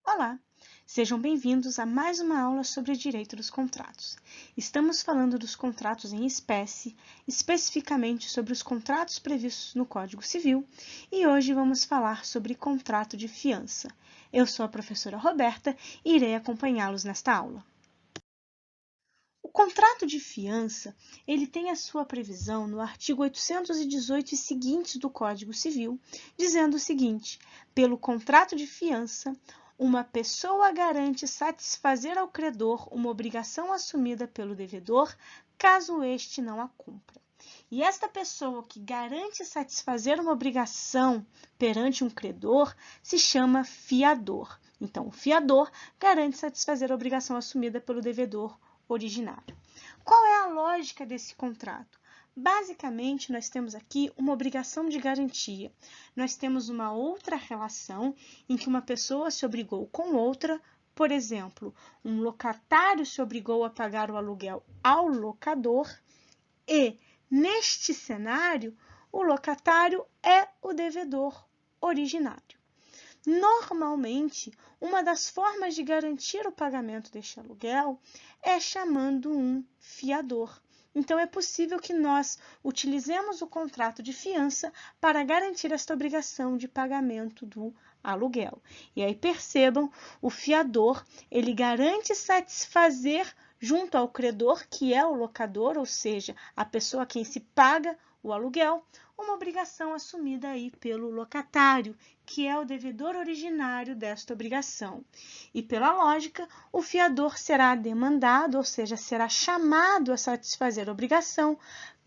Olá, sejam bem-vindos a mais uma aula sobre direito dos contratos. Estamos falando dos contratos em espécie, especificamente sobre os contratos previstos no Código Civil, e hoje vamos falar sobre contrato de fiança. Eu sou a professora Roberta e irei acompanhá-los nesta aula. O contrato de fiança, ele tem a sua previsão no artigo 818 e seguintes do Código Civil, dizendo o seguinte: pelo contrato de fiança, uma pessoa garante satisfazer ao credor uma obrigação assumida pelo devedor, caso este não a cumpra. E esta pessoa que garante satisfazer uma obrigação perante um credor se chama fiador. Então, o fiador garante satisfazer a obrigação assumida pelo devedor originário. Qual é a lógica desse contrato? Basicamente, nós temos aqui uma obrigação de garantia. Nós temos uma outra relação em que uma pessoa se obrigou com outra, por exemplo, um locatário se obrigou a pagar o aluguel ao locador e, neste cenário, o locatário é o devedor originário. Normalmente, uma das formas de garantir o pagamento deste aluguel é chamando um fiador. Então, é possível que nós utilizemos o contrato de fiança para garantir esta obrigação de pagamento do aluguel. E aí, percebam, o fiador, ele garante satisfazer junto ao credor, que é o locador, ou seja, a pessoa a quem se paga o aluguel, uma obrigação assumida aí pelo locatário, que é o devedor originário desta obrigação. E, pela lógica, o fiador será demandado, ou seja, será chamado a satisfazer a obrigação,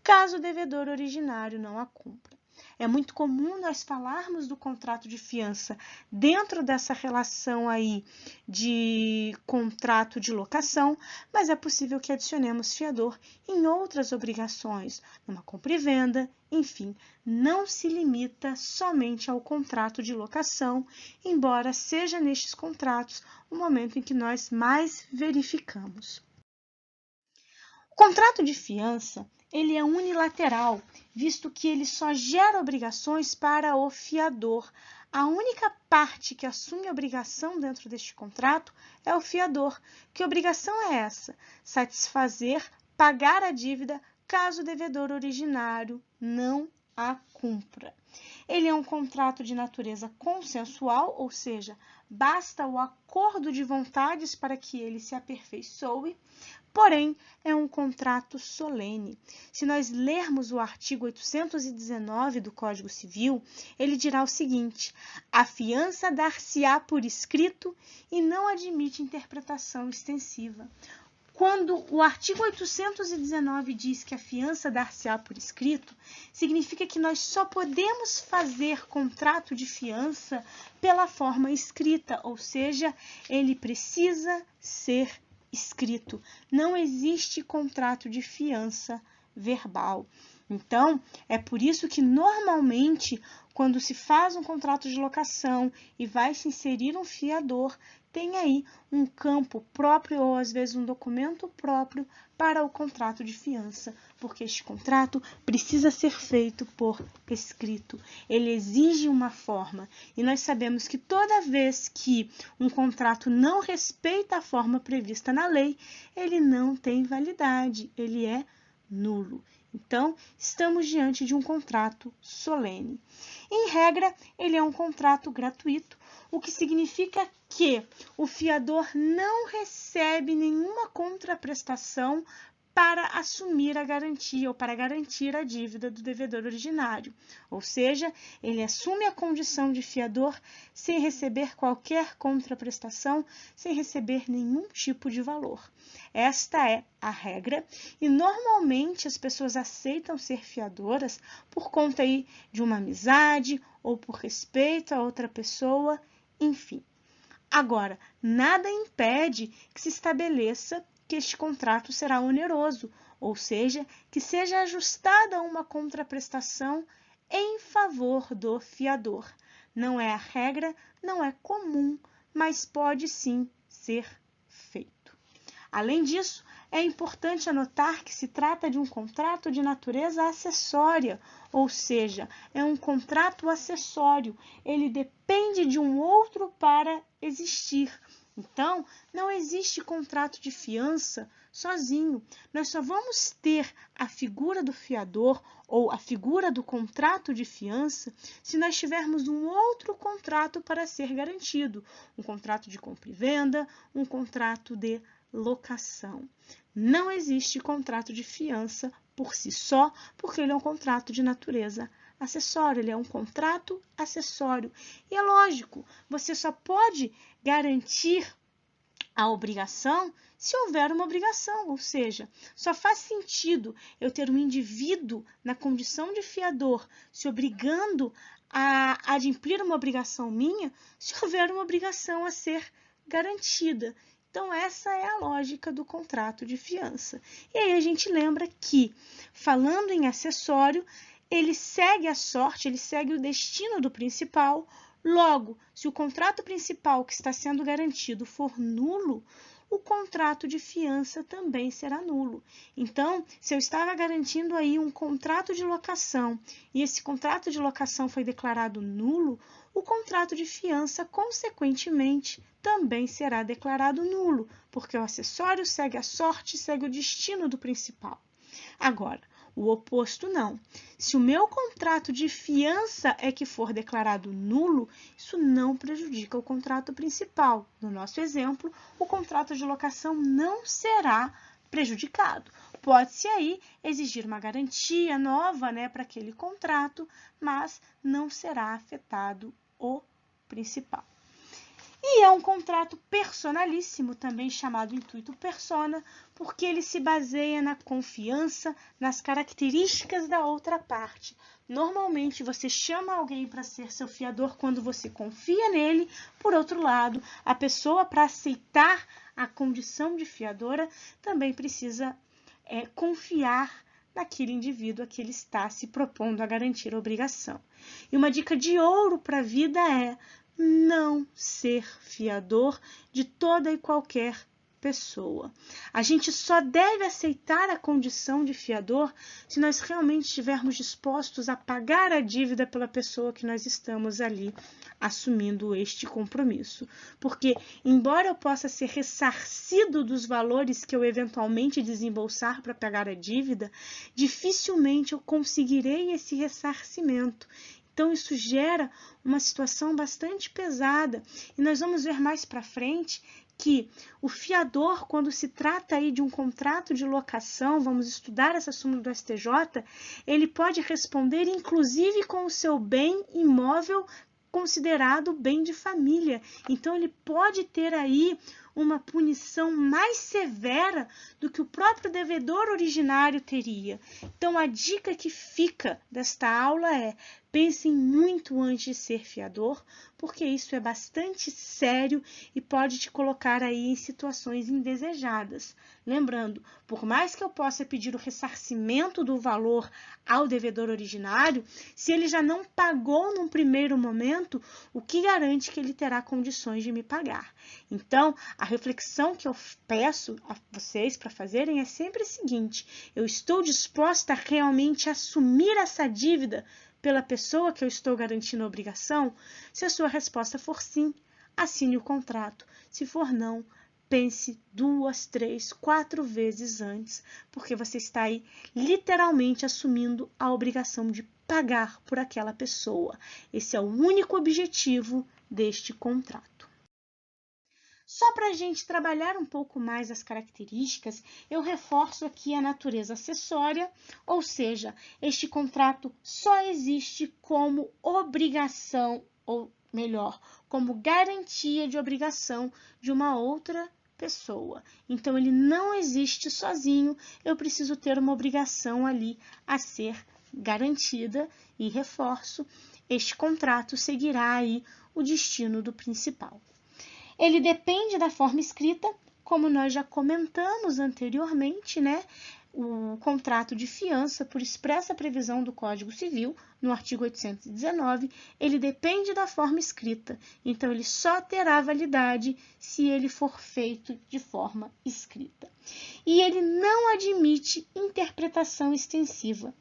caso o devedor originário não a cumpra. É muito comum nós falarmos do contrato de fiança dentro dessa relação aí de contrato de locação, mas é possível que adicionemos fiador em outras obrigações, numa compra e venda, enfim, não se limita somente ao contrato de locação, embora seja nestes contratos o momento em que nós mais verificamos. O contrato de fiança, ele é unilateral, visto que ele só gera obrigações para o fiador. A única parte que assume a obrigação dentro deste contrato é o fiador. Que obrigação é essa? Satisfazer, pagar a dívida, caso o devedor originário não a cumpra. Ele é um contrato de natureza consensual, ou seja, basta o acordo de vontades para que ele se aperfeiçoe, porém, é um contrato solene. Se nós lermos o artigo 819 do Código Civil, ele dirá o seguinte: a fiança dar-se-á por escrito e não admite interpretação extensiva. Quando o artigo 819 diz que a fiança dar-se-á por escrito, significa que nós só podemos fazer contrato de fiança pela forma escrita, ou seja, ele precisa ser escrito. Não existe contrato de fiança verbal. Então, é por isso que normalmente, quando se faz um contrato de locação e vai se inserir um fiador, tem aí um campo próprio ou às vezes um documento próprio para o contrato de fiança, porque este contrato precisa ser feito por escrito. Ele exige uma forma e nós sabemos que toda vez que um contrato não respeita a forma prevista na lei, ele não tem validade, ele é nulo. Então, estamos diante de um contrato solene. Em regra, ele é um contrato gratuito, o que significa que o fiador não recebe nenhuma contraprestação para assumir a garantia ou para garantir a dívida do devedor originário. Ou seja, ele assume a condição de fiador sem receber qualquer contraprestação, sem receber nenhum tipo de valor. Esta é a regra e normalmente as pessoas aceitam ser fiadoras por conta aí de uma amizade ou por respeito a outra pessoa, enfim. Agora, nada impede que se estabeleça que este contrato será oneroso, ou seja, que seja ajustada uma contraprestação em favor do fiador. Não é a regra, não é comum, mas pode sim ser feito. Além disso, é importante anotar que se trata de um contrato de natureza acessória, ou seja, é um contrato acessório, ele depende de um outro para existir. Então, não existe contrato de fiança sozinho. Nós só vamos ter a figura do fiador ou a figura do contrato de fiança se nós tivermos um outro contrato para ser garantido, um contrato de compra e venda, um contrato de locação. Não existe contrato de fiança por si só, porque ele é um contrato de natureza acessório, ele é um contrato acessório. E é lógico, você só pode garantir a obrigação se houver uma obrigação, ou seja, só faz sentido eu ter um indivíduo na condição de fiador se obrigando a adimplir uma obrigação minha se houver uma obrigação a ser garantida. Então, essa é a lógica do contrato de fiança. E aí a gente lembra que, falando em acessório, ele segue a sorte, ele segue o destino do principal. Logo, se o contrato principal que está sendo garantido for nulo, o contrato de fiança também será nulo. Então, se eu estava garantindo aí um contrato de locação e esse contrato de locação foi declarado nulo, o contrato de fiança, consequentemente, também será declarado nulo, porque o acessório segue a sorte, segue o destino do principal. Agora, o oposto não. Se o meu contrato de fiança é que for declarado nulo, isso não prejudica o contrato principal. No nosso exemplo, o contrato de locação não será prejudicado. Pode-se aí exigir uma garantia nova, para aquele contrato, mas não será afetado o principal. E é um contrato personalíssimo, também chamado intuito persona, porque ele se baseia na confiança, nas características da outra parte. Normalmente, você chama alguém para ser seu fiador quando você confia nele. Por outro lado, a pessoa, para aceitar a condição de fiadora, também precisa confiar naquele indivíduo a que ele está se propondo a garantir a obrigação. E uma dica de ouro para a vida é não ser fiador de toda e qualquer pessoa. A gente só deve aceitar a condição de fiador se nós realmente estivermos dispostos a pagar a dívida pela pessoa que nós estamos ali assumindo este compromisso. Porque, embora eu possa ser ressarcido dos valores que eu eventualmente desembolsar para pagar a dívida, dificilmente eu conseguirei esse ressarcimento. Então, isso gera uma situação bastante pesada. E nós vamos ver mais para frente que o fiador, quando se trata aí de um contrato de locação, vamos estudar essa súmula do STJ, ele pode responder inclusive com o seu bem imóvel considerado bem de família. Então, ele pode ter aí uma punição mais severa do que o próprio devedor originário teria. Então, a dica que fica desta aula é: pensem muito antes de ser fiador, porque isso é bastante sério e pode te colocar aí em situações indesejadas. Lembrando, por mais que eu possa pedir o ressarcimento do valor ao devedor originário, se ele já não pagou num primeiro momento, o que garante que ele terá condições de me pagar? Então, a reflexão que eu peço a vocês para fazerem é sempre a seguinte: eu estou disposta a realmente assumir essa dívida pela pessoa que eu estou garantindo a obrigação? Se a sua resposta for sim, assine o contrato. Se for não, pense 2, 3, 4 vezes antes, porque você está aí literalmente assumindo a obrigação de pagar por aquela pessoa. Esse é o único objetivo deste contrato. Só para a gente trabalhar um pouco mais as características, eu reforço aqui a natureza acessória, ou seja, este contrato só existe como obrigação, ou melhor, como garantia de obrigação de uma outra pessoa. Então, ele não existe sozinho, eu preciso ter uma obrigação ali a ser garantida, e reforço, este contrato seguirá aí o destino do principal. Ele depende da forma escrita, como nós já comentamos anteriormente, O contrato de fiança, por expressa previsão do Código Civil, no artigo 819, ele depende da forma escrita. Então, ele só terá validade se ele for feito de forma escrita. E ele não admite interpretação extensiva.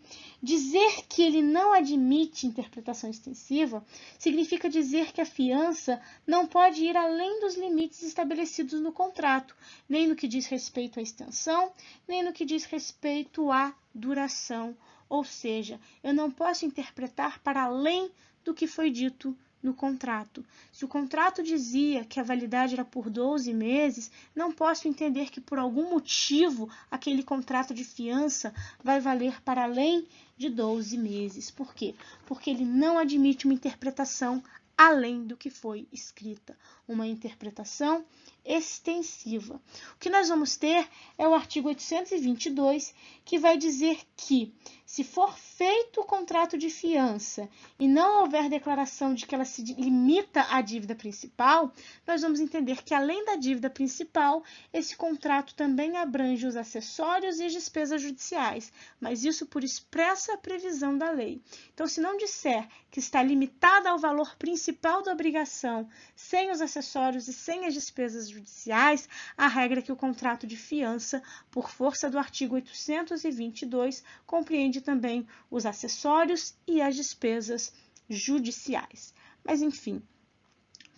Dizer que ele não admite interpretação extensiva significa dizer que a fiança não pode ir além dos limites estabelecidos no contrato, nem no que diz respeito à extensão, nem no que diz respeito à duração. Ou seja, eu não posso interpretar para além do que foi dito no contrato. Se o contrato dizia que a validade era por 12 meses, não posso entender que por algum motivo aquele contrato de fiança vai valer para além de 12 meses. Por quê? Porque ele não admite uma interpretação além do que foi escrita, uma interpretação extensiva. O que nós vamos ter é o artigo 822, que vai dizer que, se for feito o contrato de fiança e não houver declaração de que ela se limita à dívida principal, nós vamos entender que, além da dívida principal, esse contrato também abrange os acessórios e as despesas judiciais, mas isso por expressa previsão da lei. Então, se não disser que está limitada ao valor principal da obrigação, sem os acessórios e sem as despesas judiciais, a regra é que o contrato de fiança, por força do artigo 822, compreende também os acessórios e as despesas judiciais. Mas, enfim,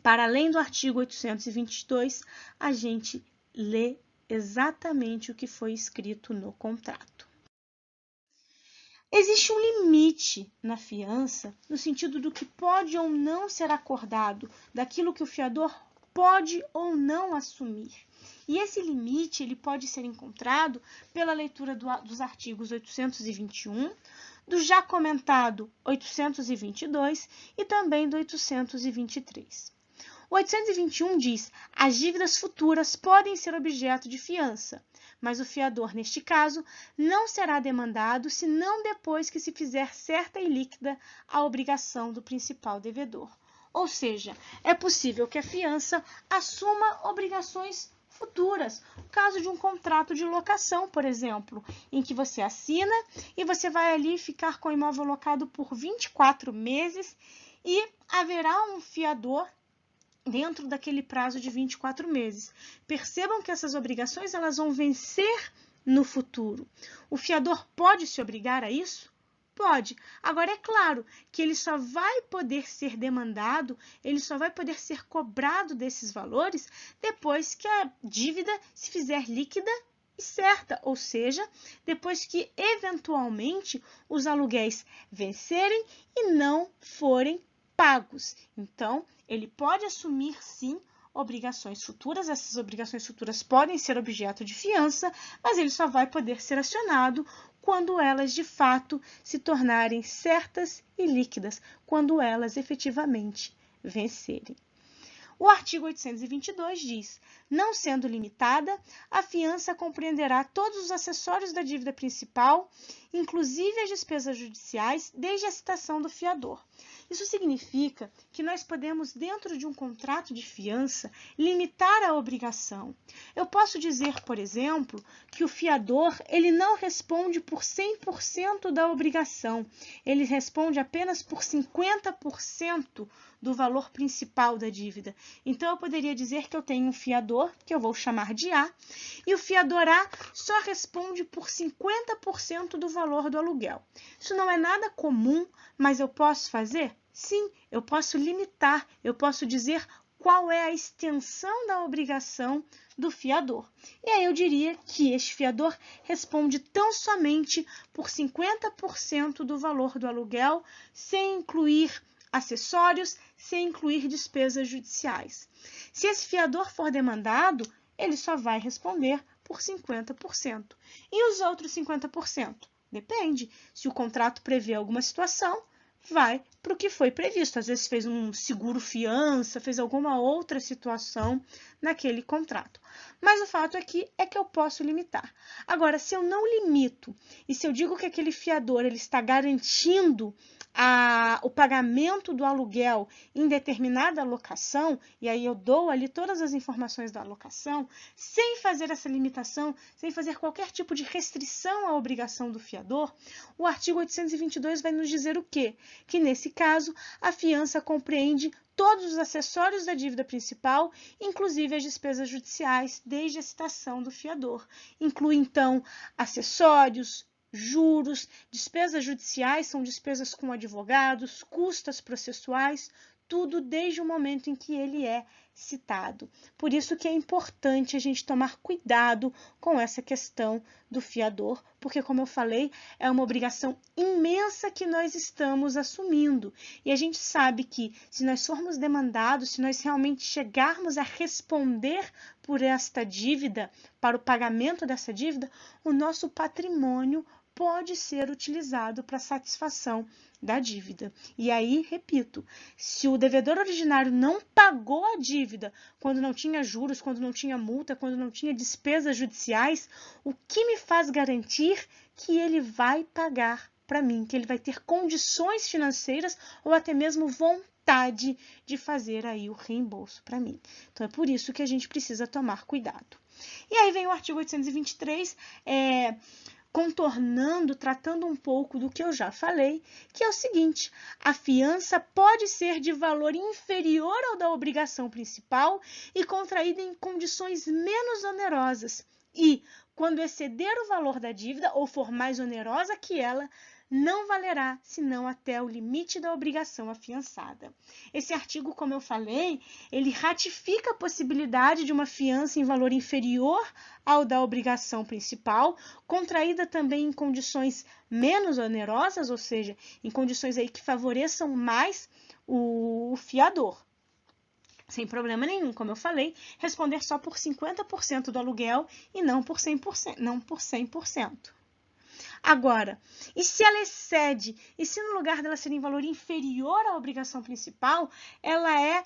para além do artigo 822, a gente lê exatamente o que foi escrito no contrato. Existe um limite na fiança, no sentido do que pode ou não ser acordado, daquilo que o fiador pode ou não assumir. E esse limite ele pode ser encontrado pela leitura dos artigos 821, do já comentado 822 e também do 823. O 821 diz: as dívidas futuras podem ser objeto de fiança, mas o fiador, neste caso, não será demandado senão depois que se fizer certa e líquida a obrigação do principal devedor. Ou seja, é possível que a fiança assuma obrigações futuras. O caso de um contrato de locação, por exemplo, em que você assina e você vai ali ficar com o imóvel locado por 24 meses e haverá um fiador dentro daquele prazo de 24 meses. Percebam que essas obrigações elas vão vencer no futuro. O fiador pode se obrigar a isso? Pode. Agora, é claro que ele só vai poder ser demandado, ele só vai poder ser cobrado desses valores depois que a dívida se fizer líquida e certa, ou seja, depois que, eventualmente, os aluguéis vencerem e não forem pagos. Então, ele pode assumir, sim, obrigações futuras. Essas obrigações futuras podem ser objeto de fiança, mas ele só vai poder ser acionado quando elas, de fato, se tornarem certas e líquidas, quando elas efetivamente vencerem. O artigo 822 diz: não sendo limitada, a fiança compreenderá todos os acessórios da dívida principal, inclusive as despesas judiciais, desde a citação do fiador. Isso significa que nós podemos, dentro de um contrato de fiança, limitar a obrigação. Eu posso dizer, por exemplo, que o fiador ele não responde por 100% da obrigação, ele responde apenas por 50% do valor principal da dívida. Então, eu poderia dizer que eu tenho um fiador, que eu vou chamar de A, e o fiador A só responde por 50% do valor do aluguel. Isso não é nada comum, mas eu posso fazer? Sim, eu posso limitar, eu posso dizer qual é a extensão da obrigação do fiador. E aí eu diria que este fiador responde tão somente por 50% do valor do aluguel, sem incluir acessórios, sem incluir despesas judiciais. Se esse fiador for demandado, ele só vai responder por 50%. E os outros 50%? Depende. Se o contrato prevê alguma situação, vai para o que foi previsto. Às vezes fez um seguro fiança, fez alguma outra situação naquele contrato. Mas o fato aqui é que eu posso limitar. Agora, se eu não limito e se eu digo que aquele fiador ele está garantindo o pagamento do aluguel em determinada locação, e aí eu dou ali todas as informações da locação, sem fazer essa limitação, sem fazer qualquer tipo de restrição à obrigação do fiador, o artigo 822 vai nos dizer o quê? Que nesse caso, a fiança compreende todos os acessórios da dívida principal, inclusive as despesas judiciais, desde a citação do fiador. Inclui, então, acessórios, juros, despesas judiciais, são despesas com advogados, custas processuais, tudo desde o momento em que ele é citado. Por isso que é importante a gente tomar cuidado com essa questão do fiador, porque, como eu falei, é uma obrigação imensa que nós estamos assumindo. E a gente sabe que, se nós formos demandados, se nós realmente chegarmos a responder por esta dívida, para o pagamento dessa dívida, o nosso patrimônio pode ser utilizado para satisfação da dívida. E aí, repito, se o devedor originário não pagou a dívida quando não tinha juros, quando não tinha multa, quando não tinha despesas judiciais, o que me faz garantir que ele vai pagar para mim, que ele vai ter condições financeiras ou até mesmo vontade de fazer aí o reembolso para mim? Então, é por isso que a gente precisa tomar cuidado. E aí vem o artigo 823, contornando, tratando um pouco do que eu já falei, que é o seguinte: a fiança pode ser de valor inferior ao da obrigação principal e contraída em condições menos onerosas e, quando exceder o valor da dívida ou for mais onerosa que ela, não valerá senão até o limite da obrigação afiançada. Esse artigo, como eu falei, ele ratifica a possibilidade de uma fiança em valor inferior ao da obrigação principal, contraída também em condições menos onerosas, ou seja, em condições aí que favoreçam mais o fiador. Sem problema nenhum, como eu falei, responder só por 50% do aluguel e não por 100%, não por 100%. Agora, e se ela excede, e se no lugar dela ser em valor inferior à obrigação principal, ela é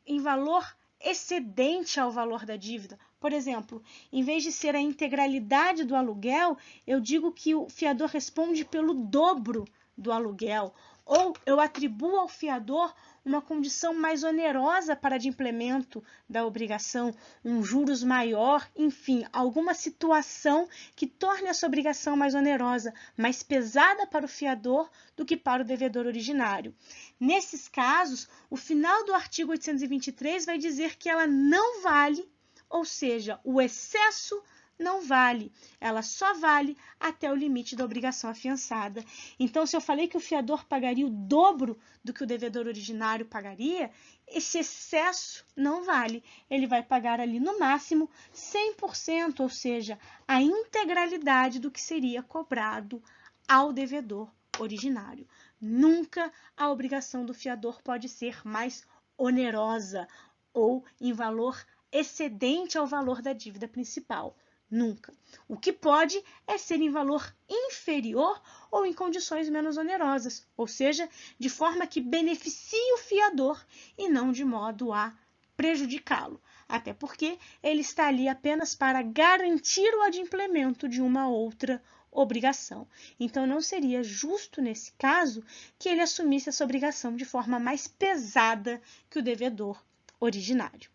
em valor excedente ao valor da dívida? Por exemplo, em vez de ser a integralidade do aluguel, eu digo que o fiador responde pelo dobro do aluguel, ou eu atribuo ao fiador uma condição mais onerosa para adimplemento da obrigação, um juros maior, enfim, alguma situação que torne essa obrigação mais onerosa, mais pesada para o fiador do que para o devedor originário. Nesses casos, o final do artigo 823 vai dizer que ela não vale, ou seja, o excesso não vale, ela só vale até o limite da obrigação afiançada. Então, se eu falei que o fiador pagaria o dobro do que o devedor originário pagaria, esse excesso não vale. Ele vai pagar ali no máximo 100%, ou seja, a integralidade do que seria cobrado ao devedor originário. Nunca a obrigação do fiador pode ser mais onerosa ou em valor excedente ao valor da dívida principal. Nunca. O que pode é ser em valor inferior ou em condições menos onerosas, ou seja, de forma que beneficie o fiador e não de modo a prejudicá-lo, até porque ele está ali apenas para garantir o adimplemento de uma outra obrigação. Então, não seria justo, nesse caso, que ele assumisse essa obrigação de forma mais pesada que o devedor originário.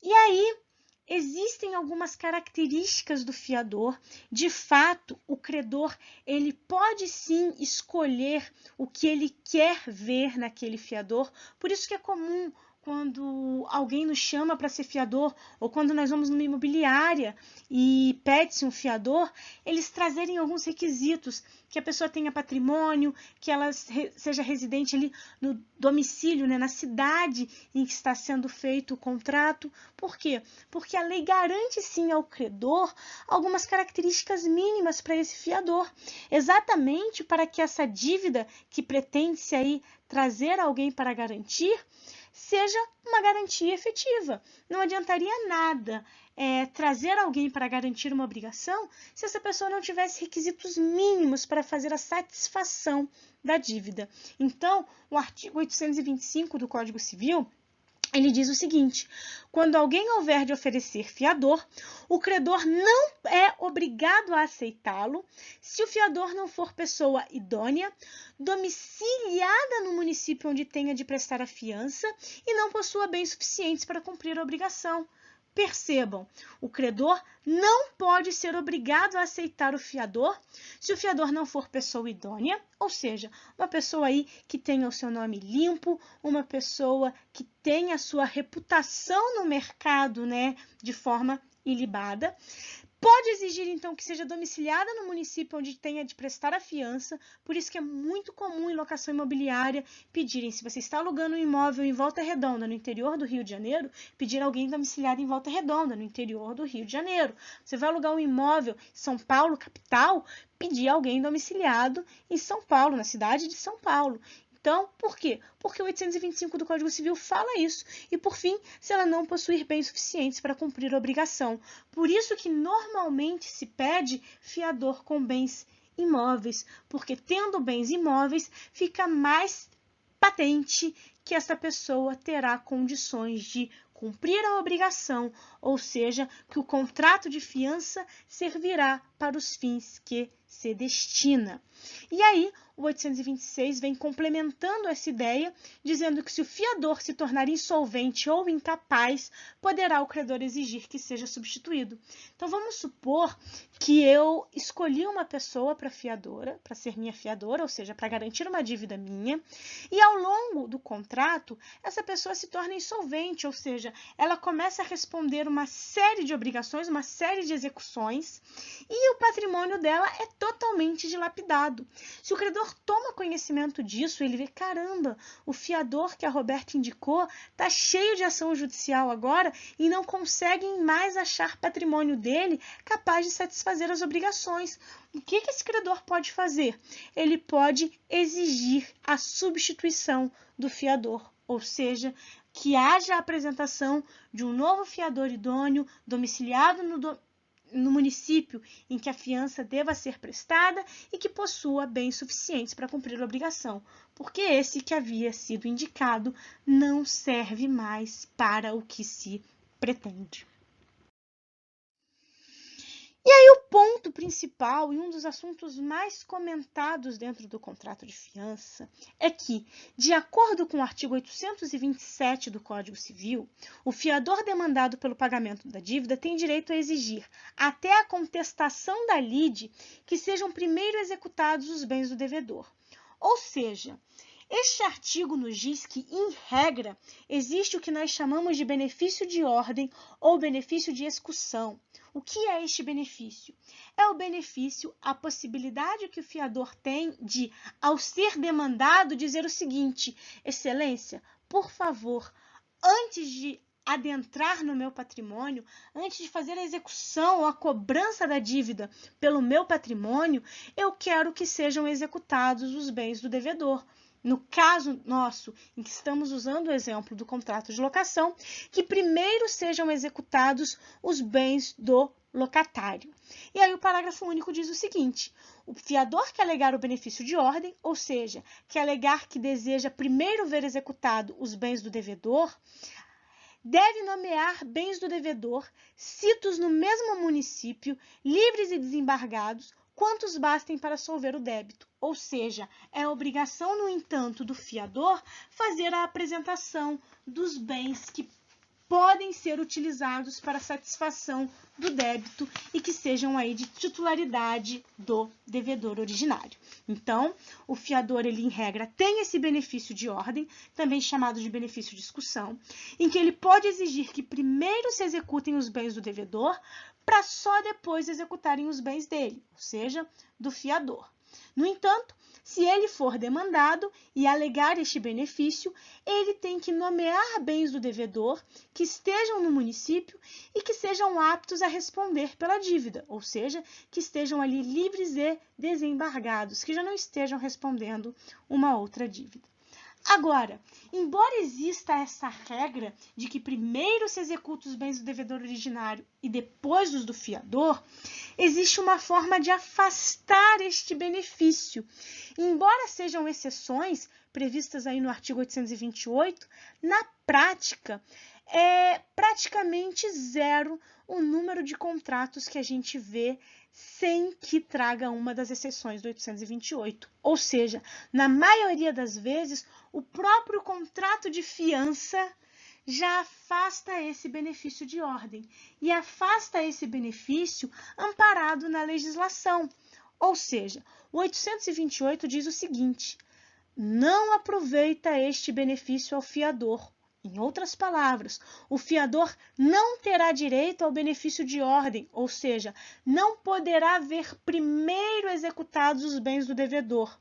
E aí, existem algumas características do fiador. De fato, o credor ele pode sim escolher o que ele quer ver naquele fiador. Por isso que é comum quando alguém nos chama para ser fiador ou quando nós vamos numa imobiliária e pede-se um fiador, eles trazerem alguns requisitos, que a pessoa tenha patrimônio, que ela seja residente ali no domicílio, né, na cidade em que está sendo feito o contrato. Por quê? Porque a lei garante sim ao credor algumas características mínimas para esse fiador, exatamente para que essa dívida que pretende-se aí trazer alguém para garantir seja uma garantia efetiva. Não adiantaria nada trazer alguém para garantir uma obrigação se essa pessoa não tivesse requisitos mínimos para fazer a satisfação da dívida. Então, o artigo 825 do Código Civil ele diz o seguinte: quando alguém houver de oferecer fiador, o credor não é obrigado a aceitá-lo se o fiador não for pessoa idônea, domiciliada no município onde tenha de prestar a fiança e não possua bens suficientes para cumprir a obrigação. Percebam, o credor não pode ser obrigado a aceitar o fiador se o fiador não for pessoa idônea, ou seja, uma pessoa aí que tenha o seu nome limpo, uma pessoa que tenha a sua reputação no mercado, né, de forma ilibada. Pode exigir, então, que seja domiciliada no município onde tenha de prestar a fiança, por isso que é muito comum em locação imobiliária pedirem, se você está alugando um imóvel em Volta Redonda, no interior do Rio de Janeiro, pedir alguém domiciliado em Volta Redonda, no interior do Rio de Janeiro. Você vai alugar um imóvel em São Paulo, capital, pedir alguém domiciliado em São Paulo, na cidade de São Paulo. Então, por quê? Porque o 825 do Código Civil fala isso. E, por fim, se ela não possuir bens suficientes para cumprir a obrigação. Por isso que normalmente se pede fiador com bens imóveis, porque tendo bens imóveis, fica mais patente que essa pessoa terá condições de cumprir a obrigação, ou seja, que o contrato de fiança servirá para os fins que se destina. E aí, o 826 vem complementando essa ideia, dizendo que se o fiador se tornar insolvente ou incapaz, poderá o credor exigir que seja substituído. Então, vamos supor que eu escolhi uma pessoa para ser minha fiadora, ou seja, para garantir uma dívida minha, e ao longo do contrato, essa pessoa se torna insolvente, ou seja, ela começa a responder uma série de obrigações, uma série de execuções, e o patrimônio dela é totalmente dilapidado. Se o credor toma conhecimento disso, ele vê, caramba, o fiador que a Roberta indicou está cheio de ação judicial agora e não conseguem mais achar patrimônio dele capaz de satisfazer as obrigações. O que esse credor pode fazer? Ele pode exigir a substituição do fiador, ou seja, que haja a apresentação de um novo fiador idôneo, domiciliado no município em que a fiança deva ser prestada e que possua bens suficientes para cumprir a obrigação, porque esse que havia sido indicado não serve mais para o que se pretende. E aí o ponto principal e um dos assuntos mais comentados dentro do contrato de fiança é que, de acordo com o artigo 827 do Código Civil, o fiador demandado pelo pagamento da dívida tem direito a exigir, até a contestação da lide, que sejam primeiro executados os bens do devedor. Ou seja, este artigo nos diz que, em regra, existe o que nós chamamos de benefício de ordem ou benefício de execução. O que é este benefício? É o benefício, a possibilidade que o fiador tem de, ao ser demandado, dizer o seguinte: Excelência, por favor, antes de adentrar no meu patrimônio, antes de fazer a execução ou a cobrança da dívida pelo meu patrimônio, eu quero que sejam executados os bens do devedor. No caso nosso, em que estamos usando o exemplo do contrato de locação, que primeiro sejam executados os bens do locatário. E aí o parágrafo único diz o seguinte: o fiador que alegar o benefício de ordem, ou seja, que alegar que deseja primeiro ver executado os bens do devedor, deve nomear bens do devedor, citos no mesmo município, livres e desembargados, quantos bastem para solver o débito. Ou seja, é obrigação, no entanto, do fiador fazer a apresentação dos bens que podem ser utilizados para satisfação do débito e que sejam aí de titularidade do devedor originário. Então, o fiador, ele em regra, tem esse benefício de ordem, também chamado de benefício de execução, em que ele pode exigir que primeiro se executem os bens do devedor para só depois executarem os bens dele, ou seja, do fiador. No entanto, se ele for demandado e alegar este benefício, ele tem que nomear bens do devedor que estejam no município e que sejam aptos a responder pela dívida, ou seja, que estejam ali livres e desembargados, que já não estejam respondendo uma outra dívida. Agora, embora exista essa regra de que primeiro se executa os bens do devedor originário e depois os do fiador, existe uma forma de afastar este benefício. Embora sejam exceções, previstas aí no artigo 828, na prática, é praticamente zero o número de contratos que a gente vê sem que traga uma das exceções do 828. Ou seja, na maioria das vezes, o próprio contrato de fiança já afasta esse benefício de ordem e afasta esse benefício amparado na legislação. Ou seja, o 828 diz o seguinte: não aproveita este benefício ao fiador. Em outras palavras, o fiador não terá direito ao benefício de ordem, ou seja, não poderá ver primeiro executados os bens do devedor.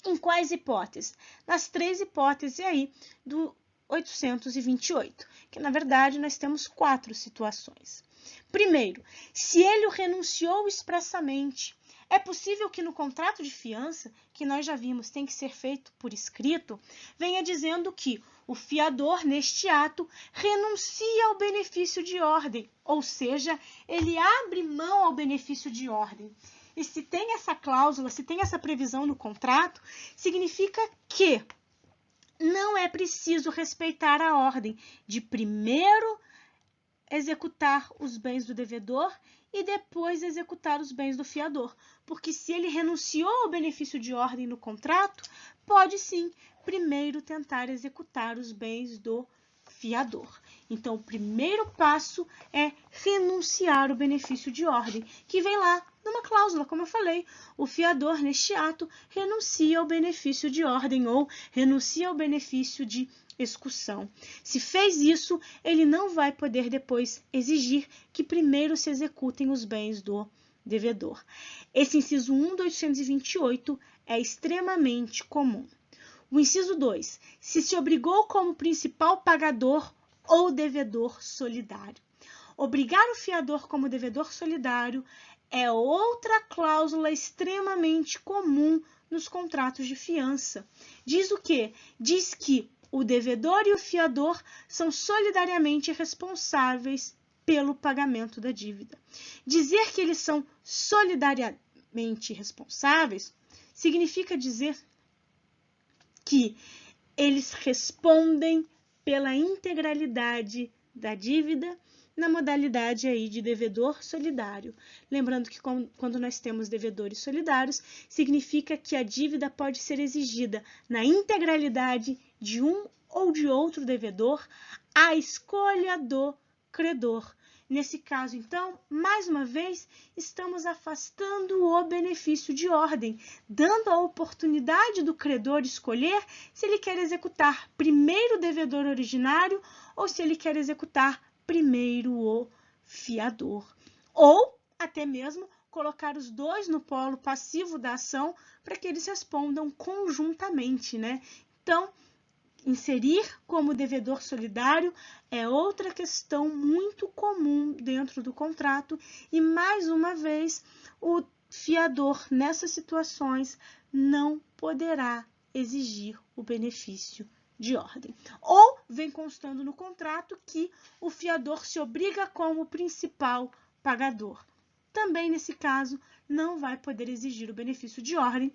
Em quais hipóteses? Nas 3 hipóteses aí do 828, que na verdade nós temos 4 situações. Primeiro, se ele o renunciou expressamente. É possível que no contrato de fiança, que nós já vimos tem que ser feito por escrito, venha dizendo que o fiador, neste ato, renuncia ao benefício de ordem, ou seja, ele abre mão ao benefício de ordem. E se tem essa cláusula, se tem essa previsão no contrato, significa que não é preciso respeitar a ordem de primeiro executar os bens do devedor e depois executar os bens do fiador. Porque se ele renunciou ao benefício de ordem no contrato, pode sim primeiro tentar executar os bens do fiador. Então, o primeiro passo é renunciar ao benefício de ordem, que vem lá numa cláusula, como eu falei. O fiador, neste ato, renuncia ao benefício de ordem ou renuncia ao benefício de execução. Se fez isso, ele não vai poder depois exigir que primeiro se executem os bens do devedor. Esse inciso 1 do 828 é extremamente comum. O inciso 2, se obrigou como principal pagador ou devedor solidário. Obrigar o fiador como devedor solidário é outra cláusula extremamente comum nos contratos de fiança. Diz o quê? Diz que o devedor e o fiador são solidariamente responsáveis pelo pagamento da dívida. Dizer que eles são solidariamente responsáveis significa dizer que eles respondem pela integralidade da dívida na modalidade aí de devedor solidário. Lembrando que quando nós temos devedores solidários, significa que a dívida pode ser exigida na integralidade de um ou de outro devedor à escolha do credor. Nesse caso, então, mais uma vez, estamos afastando o benefício de ordem, dando a oportunidade do credor escolher se ele quer executar primeiro o devedor originário ou se ele quer executar primeiro o fiador. Ou até mesmo colocar os dois no polo passivo da ação para que eles respondam conjuntamente, né? Então, inserir como devedor solidário é outra questão muito comum dentro do contrato e, mais uma vez, o fiador, nessas situações, não poderá exigir o benefício de ordem. Ou vem constando no contrato que o fiador se obriga como principal pagador. Também, nesse caso, não vai poder exigir o benefício de ordem.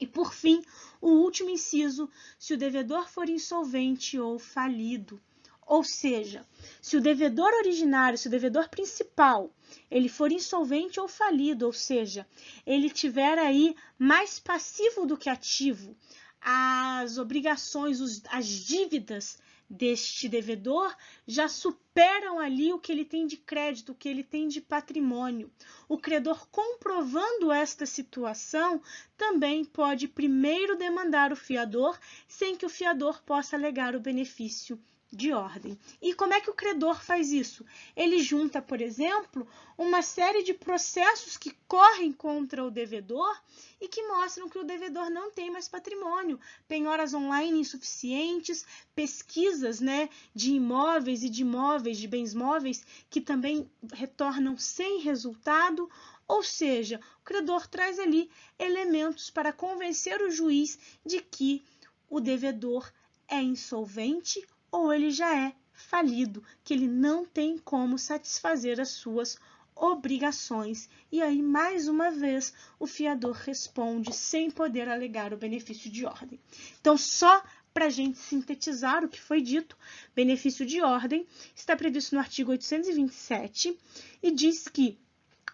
E, por fim, o último inciso, se o devedor for insolvente ou falido. Ou seja, se o devedor originário, se o devedor principal, ele for insolvente ou falido, ou seja, ele tiver aí mais passivo do que ativo, as obrigações, as dívidas deste devedor já superam ali o que ele tem de crédito, o que ele tem de patrimônio. O credor, comprovando esta situação, também pode primeiro demandar o fiador, sem que o fiador possa alegar o benefício de ordem. E como é que o credor faz isso? Ele junta, por exemplo, uma série de processos que correm contra o devedor e que mostram que o devedor não tem mais patrimônio, penhoras online insuficientes, pesquisas, né, de imóveis e de imóveis, de bens móveis, que também retornam sem resultado. Ou seja, o credor traz ali elementos para convencer o juiz de que o devedor é insolvente ou ele já é falido, que ele não tem como satisfazer as suas obrigações. E aí, mais uma vez, o fiador responde sem poder alegar o benefício de ordem. Então, só para a gente sintetizar o que foi dito, benefício de ordem está previsto no artigo 827 e diz que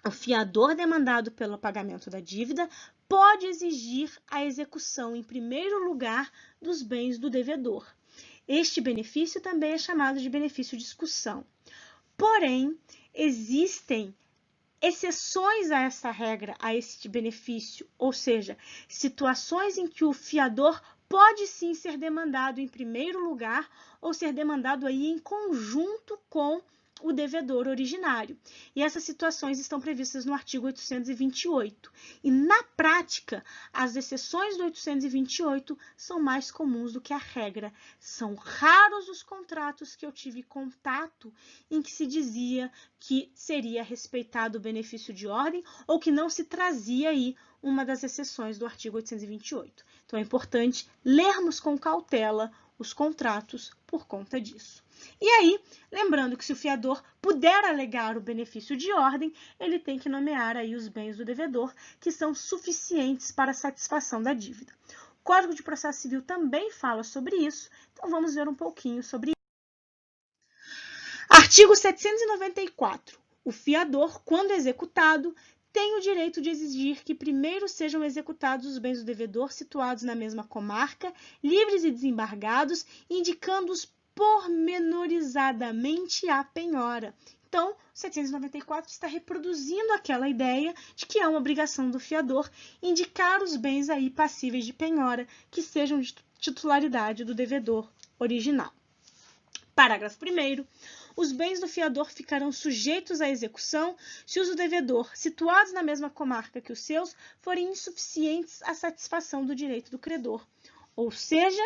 o fiador demandado pelo pagamento da dívida pode exigir a execução, em primeiro lugar, dos bens do devedor. Este benefício também é chamado de benefício de execução. Porém, existem exceções a essa regra, a este benefício, ou seja, situações em que o fiador pode sim ser demandado em primeiro lugar ou ser demandado aí em conjunto com o devedor originário. E essas situações estão previstas no artigo 828. E, na prática, as exceções do 828 são mais comuns do que a regra. São raros os contratos que eu tive contato em que se dizia que seria respeitado o benefício de ordem ou que não se trazia aí uma das exceções do artigo 828. Então, é importante lermos com cautela os contratos por conta disso. E aí, lembrando que se o fiador puder alegar o benefício de ordem, ele tem que nomear aí os bens do devedor que são suficientes para a satisfação da dívida. O Código de Processo Civil também fala sobre isso, então vamos ver um pouquinho sobre isso. Artigo 794. O fiador, quando executado, tem o direito de exigir que primeiro sejam executados os bens do devedor situados na mesma comarca, livres e desembargados, indicando-os pormenorizadamente a penhora. Então, o 794 está reproduzindo aquela ideia de que é uma obrigação do fiador indicar os bens aí passíveis de penhora que sejam de titularidade do devedor original. Parágrafo 1º. Os bens do fiador ficarão sujeitos à execução se os do devedor, situados na mesma comarca que os seus, forem insuficientes à satisfação do direito do credor. Ou seja,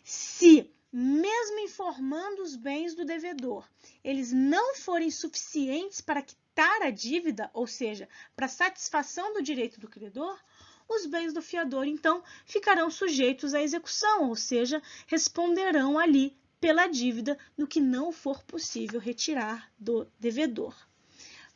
se, mesmo informando os bens do devedor, eles não forem suficientes para quitar a dívida, ou seja, para satisfação do direito do credor, os bens do fiador, então, ficarão sujeitos à execução, ou seja, responderão ali pela dívida no que não for possível retirar do devedor.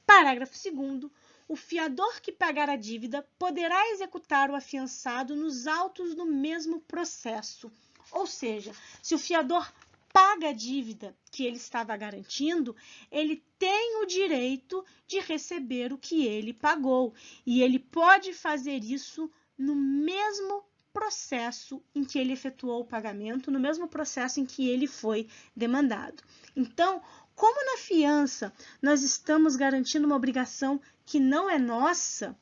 Parágrafo 2º. O fiador que pagar a dívida poderá executar o afiançado nos autos do mesmo processo. Ou seja, se o fiador paga a dívida que ele estava garantindo, ele tem o direito de receber o que ele pagou. E ele pode fazer isso no mesmo processo em que ele efetuou o pagamento, no mesmo processo em que ele foi demandado. Então, como na fiança nós estamos garantindo uma obrigação que não é nossa,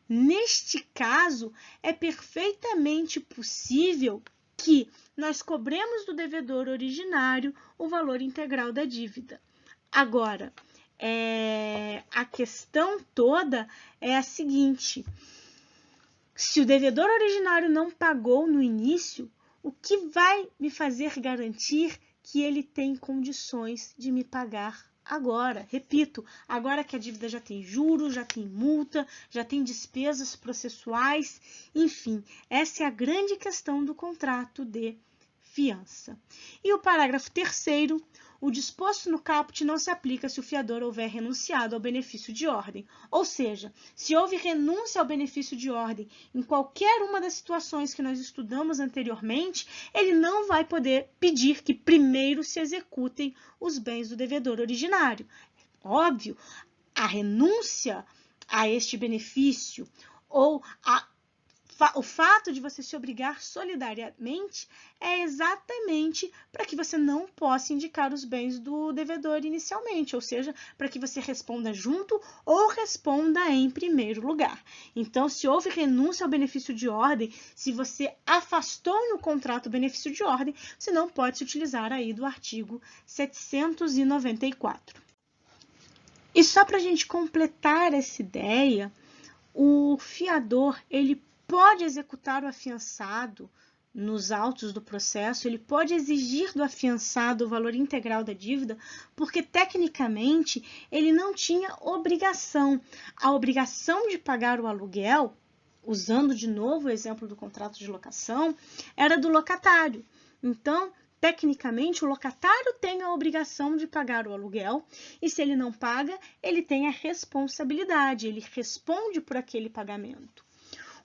neste caso é perfeitamente possível que nós cobremos do devedor originário o valor integral da dívida. Agora, a questão toda é a seguinte: se o devedor originário não pagou no início, o que vai me fazer garantir que ele tem condições de me pagar agora? Repito, agora que a dívida já tem juros, já tem multa, já tem despesas processuais, enfim, essa é a grande questão do contrato de fiança. E o parágrafo 3º, o disposto no caput não se aplica se o fiador houver renunciado ao benefício de ordem. Ou seja, se houve renúncia ao benefício de ordem em qualquer uma das situações que nós estudamos anteriormente, ele não vai poder pedir que primeiro se executem os bens do devedor originário. Óbvio, a renúncia a este benefício ou o fato de você se obrigar solidariamente é exatamente para que você não possa indicar os bens do devedor inicialmente, ou seja, para que você responda junto ou responda em primeiro lugar. Então, se houve renúncia ao benefício de ordem, se você afastou no contrato o benefício de ordem, você não pode se utilizar aí do artigo 794. E só para a gente completar essa ideia, o fiador, ele pode executar o afiançado nos autos do processo, ele pode exigir do afiançado o valor integral da dívida, porque tecnicamente ele não tinha obrigação. A obrigação de pagar o aluguel, usando de novo o exemplo do contrato de locação, era do locatário. Então, tecnicamente, o locatário tem a obrigação de pagar o aluguel e, se ele não paga, ele tem a responsabilidade, ele responde por aquele pagamento.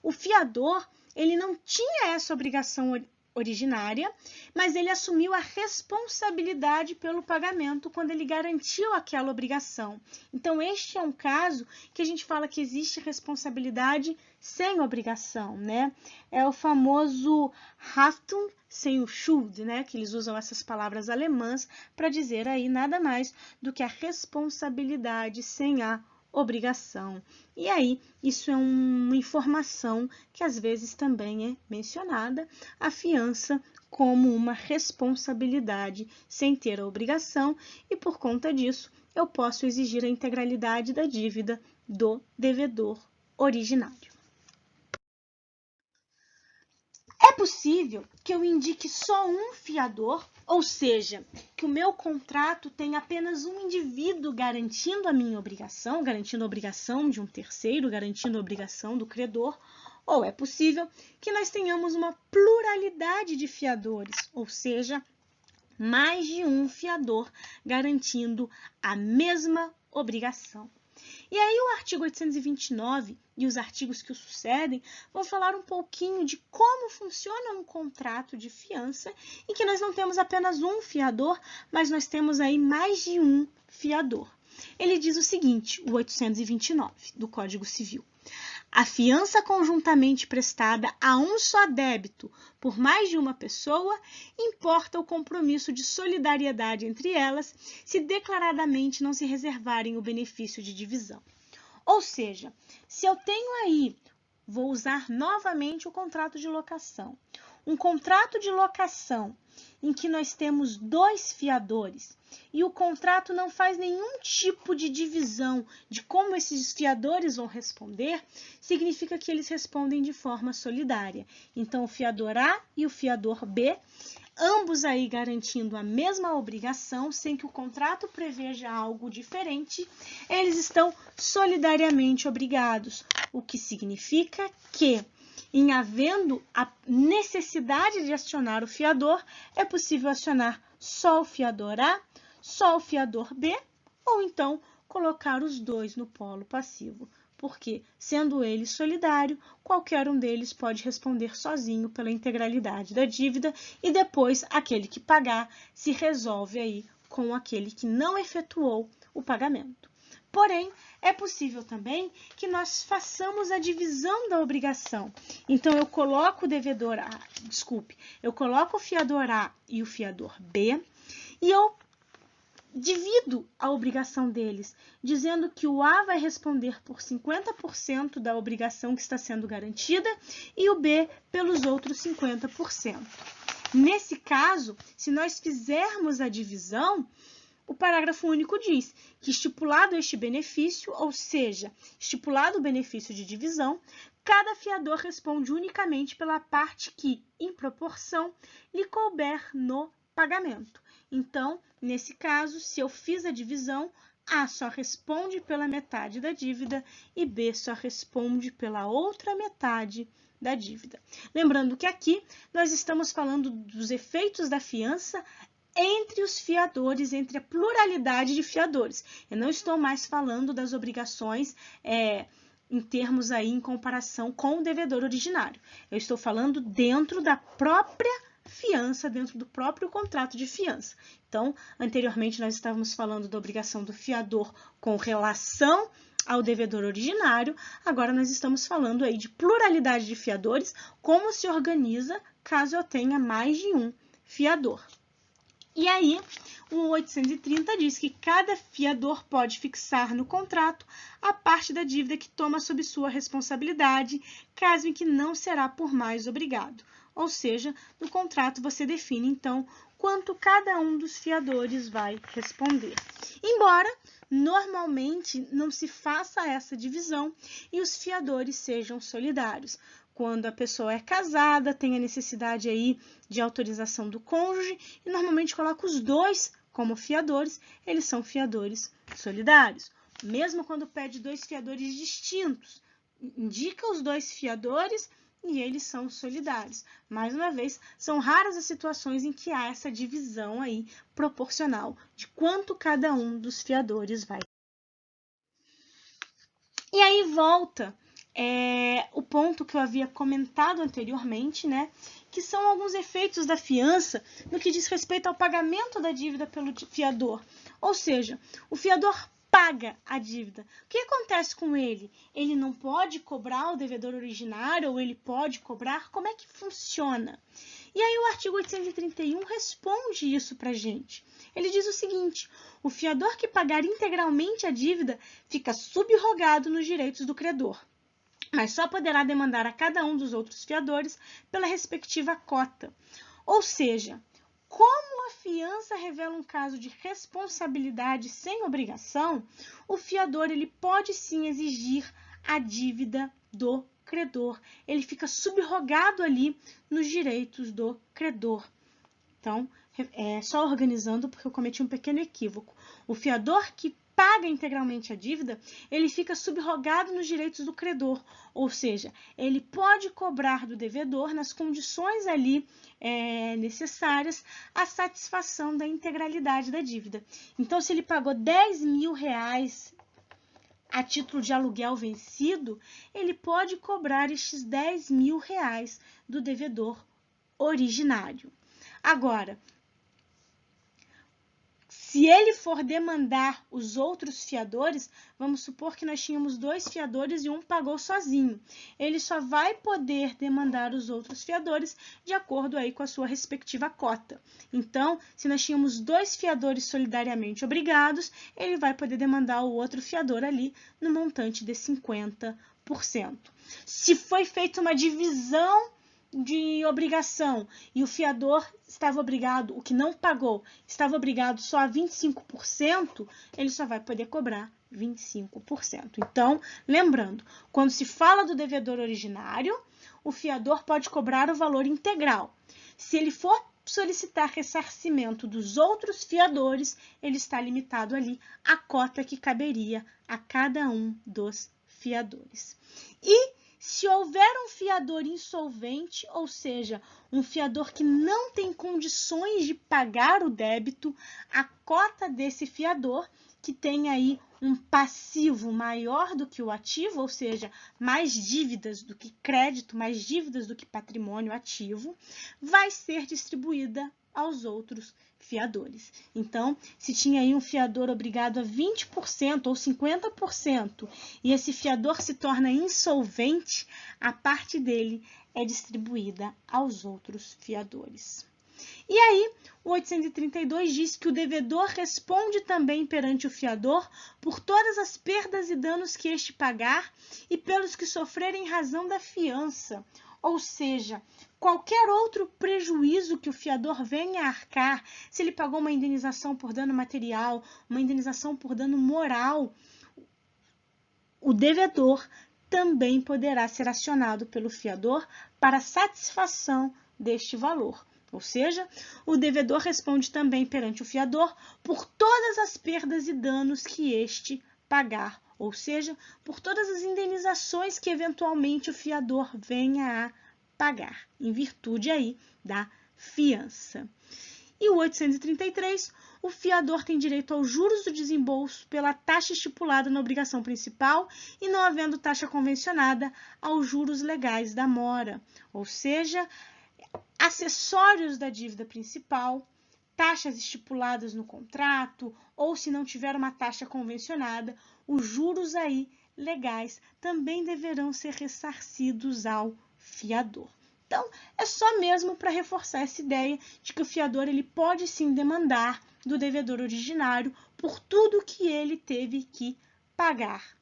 O fiador, ele não tinha essa obrigação originária, mas ele assumiu a responsabilidade pelo pagamento quando ele garantiu aquela obrigação. Então, este é um caso que a gente fala que existe responsabilidade sem obrigação, né? É o famoso Haftung sem o Schuld, né? Que eles usam essas palavras alemãs para dizer aí nada mais do que a responsabilidade sem a obrigação. E aí, isso é uma informação que às vezes também é mencionada, a fiança como uma responsabilidade sem ter a obrigação, e por conta disso, eu posso exigir a integralidade da dívida do devedor originário. É possível que eu indique só um fiador, ou seja, que o meu contrato tenha apenas um indivíduo garantindo a minha obrigação, garantindo a obrigação de um terceiro, garantindo a obrigação do credor, ou é possível que nós tenhamos uma pluralidade de fiadores, ou seja, mais de um fiador garantindo a mesma obrigação. E aí o artigo 829 e os artigos que o sucedem vão falar um pouquinho de como funciona um contrato de fiança em que nós não temos apenas um fiador, mas nós temos aí mais de um fiador. Ele diz o seguinte, o 829 do Código Civil. A fiança conjuntamente prestada a um só débito por mais de uma pessoa importa o compromisso de solidariedade entre elas se declaradamente não se reservarem o benefício de divisão. Ou seja, se eu tenho aí, vou usar novamente o contrato de locação, um contrato de locação em que nós temos dois fiadores e o contrato não faz nenhum tipo de divisão de como esses fiadores vão responder, significa que eles respondem de forma solidária. Então, o fiador A e o fiador B, ambos aí garantindo a mesma obrigação, sem que o contrato preveja algo diferente, eles estão solidariamente obrigados, o que significa que, em havendo a necessidade de acionar o fiador, é possível acionar só o fiador A, só o fiador B, ou então colocar os dois no polo passivo, porque, sendo ele solidário, qualquer um deles pode responder sozinho pela integralidade da dívida e depois aquele que pagar se resolve aí com aquele que não efetuou o pagamento. Porém, é possível também que nós façamos a divisão da obrigação. Então, eu coloco o devedor A, eu coloco o fiador A e o fiador B e eu divido a obrigação deles, dizendo que o A vai responder por 50% da obrigação que está sendo garantida e o B pelos outros 50%. Nesse caso, se nós fizermos a divisão, o parágrafo único diz que, estipulado este benefício, ou seja, estipulado o benefício de divisão, cada fiador responde unicamente pela parte que, em proporção, lhe couber no pagamento. Então, nesse caso, se eu fiz a divisão, A só responde pela metade da dívida e B só responde pela outra metade da dívida. Lembrando que aqui nós estamos falando dos efeitos da fiança entre os fiadores, entre a pluralidade de fiadores. Eu não estou mais falando das obrigações em termos aí em comparação com o devedor originário. Eu estou falando dentro da própria fiança, dentro do próprio contrato de fiança. Então, anteriormente nós estávamos falando da obrigação do fiador com relação ao devedor originário, agora nós estamos falando aí de pluralidade de fiadores, como se organiza caso eu tenha mais de um fiador. E aí, o 830 diz que cada fiador pode fixar no contrato a parte da dívida que toma sob sua responsabilidade, caso em que não será por mais obrigado. Ou seja, no contrato você define, então, quanto cada um dos fiadores vai responder. Embora, normalmente, não se faça essa divisão e os fiadores sejam solidários. Quando a pessoa é casada, tem a necessidade aí de autorização do cônjuge e normalmente coloca os dois como fiadores, eles são fiadores solidários. Mesmo quando pede dois fiadores distintos, indica os dois fiadores e eles são solidários. Mais uma vez, são raras as situações em que há essa divisão aí proporcional de quanto cada um dos fiadores vai. E aí volta o ponto que eu havia comentado anteriormente, né? Que são alguns efeitos da fiança no que diz respeito ao pagamento da dívida pelo fiador. Ou seja, o fiador paga a dívida. O que acontece com ele? Ele não pode cobrar o devedor originário ou ele pode cobrar? Como é que funciona? E aí o artigo 831 responde isso para a gente. Ele diz o seguinte: o fiador que pagar integralmente a dívida fica subrogado nos direitos do credor, mas só poderá demandar a cada um dos outros fiadores pela respectiva cota. Ou seja, como a fiança revela um caso de responsabilidade sem obrigação, o fiador ele pode sim exigir a dívida do credor. Ele fica subrogado ali nos direitos do credor. Então, só organizando, porque eu cometi um pequeno equívoco. O fiador que paga integralmente a dívida, ele fica subrogado nos direitos do credor, ou seja, ele pode cobrar do devedor, nas condições ali necessárias, a satisfação da integralidade da dívida. Então, se ele pagou R$10.000 a título de aluguel vencido, ele pode cobrar estes R$10.000 do devedor originário. Agora, se ele for demandar os outros fiadores, vamos supor que nós tínhamos 2 fiadores e um pagou sozinho. Ele só vai poder demandar os outros fiadores de acordo aí com a sua respectiva cota. Então, se nós tínhamos 2 fiadores solidariamente obrigados, ele vai poder demandar o outro fiador ali no montante de 50%. Se foi feita uma divisão de obrigação e o fiador estava obrigado, o que não pagou, estava obrigado só a 25%, ele só vai poder cobrar 25%. Então, lembrando, quando se fala do devedor originário, o fiador pode cobrar o valor integral. Se ele for solicitar ressarcimento dos outros fiadores, ele está limitado ali à cota que caberia a cada um dos fiadores. E se houver um fiador insolvente, ou seja, um fiador que não tem condições de pagar o débito, a cota desse fiador, que tem aí um passivo maior do que o ativo, ou seja, mais dívidas do que crédito, mais dívidas do que patrimônio ativo, vai ser distribuída aos outros fiadores. Então, se tinha aí um fiador obrigado a 20% ou 50% e esse fiador se torna insolvente, a parte dele é distribuída aos outros fiadores. E aí, o 832 diz que o devedor responde também perante o fiador por todas as perdas e danos que este pagar e pelos que sofrerem em razão da fiança. Ou seja, qualquer outro prejuízo que o fiador venha a arcar, se ele pagou uma indenização por dano material, uma indenização por dano moral, o devedor também poderá ser acionado pelo fiador para satisfação deste valor. Ou seja, o devedor responde também perante o fiador por todas as perdas e danos que este pagar, ou seja, por todas as indenizações que eventualmente o fiador venha a pagar, em virtude aí da fiança. E o 833, o fiador tem direito aos juros do desembolso pela taxa estipulada na obrigação principal e, não havendo taxa convencionada, aos juros legais da mora, ou seja, acessórios da dívida principal, taxas estipuladas no contrato, ou se não tiver uma taxa convencionada, os juros aí legais também deverão ser ressarcidos ao fiador. Então, é só mesmo para reforçar essa ideia de que o fiador ele pode sim demandar do devedor originário por tudo que ele teve que pagar.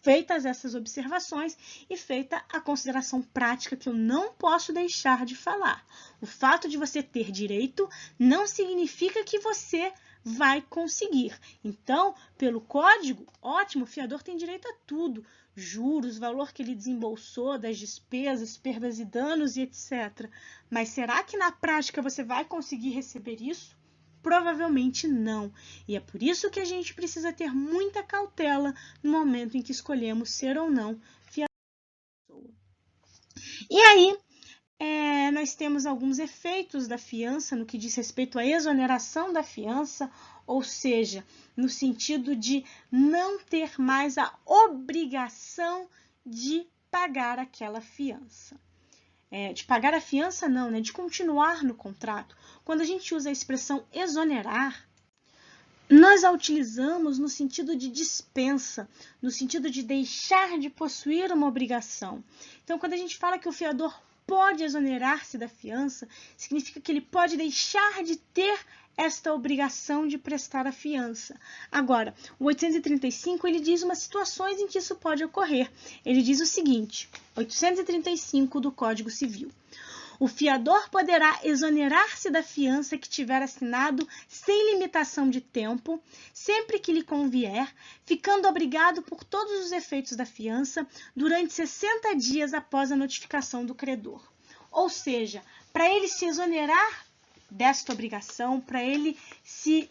Feitas essas observações e feita a consideração prática que eu não posso deixar de falar. O fato de você ter direito não significa que você vai conseguir. Então, pelo código, ótimo, o fiador tem direito a tudo. Juros, valor que ele desembolsou, das despesas, perdas e danos e etc. Mas será que na prática você vai conseguir receber isso? Provavelmente não. E é por isso que a gente precisa ter muita cautela no momento em que escolhemos ser ou não fiador da pessoa. E aí, nós temos alguns efeitos da fiança no que diz respeito à exoneração da fiança, ou seja, no sentido de não ter mais a obrigação de pagar aquela fiança. De pagar a fiança não, né? De continuar no contrato. Quando a gente usa a expressão exonerar, nós a utilizamos no sentido de dispensa, no sentido de deixar de possuir uma obrigação. Então, quando a gente fala que o fiador pode exonerar-se da fiança, significa que ele pode deixar de ter esta obrigação de prestar a fiança. Agora, o 835, ele diz umas situações em que isso pode ocorrer. Ele diz o seguinte, 835 do Código Civil. O fiador poderá exonerar-se da fiança que tiver assinado sem limitação de tempo, sempre que lhe convier, ficando obrigado por todos os efeitos da fiança durante 60 dias após a notificação do credor. Ou seja, para ele se exonerar desta obrigação, para ele se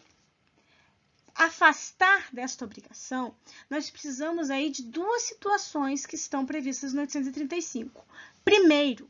afastar desta obrigação, nós precisamos aí de duas situações que estão previstas no 835. Primeiro,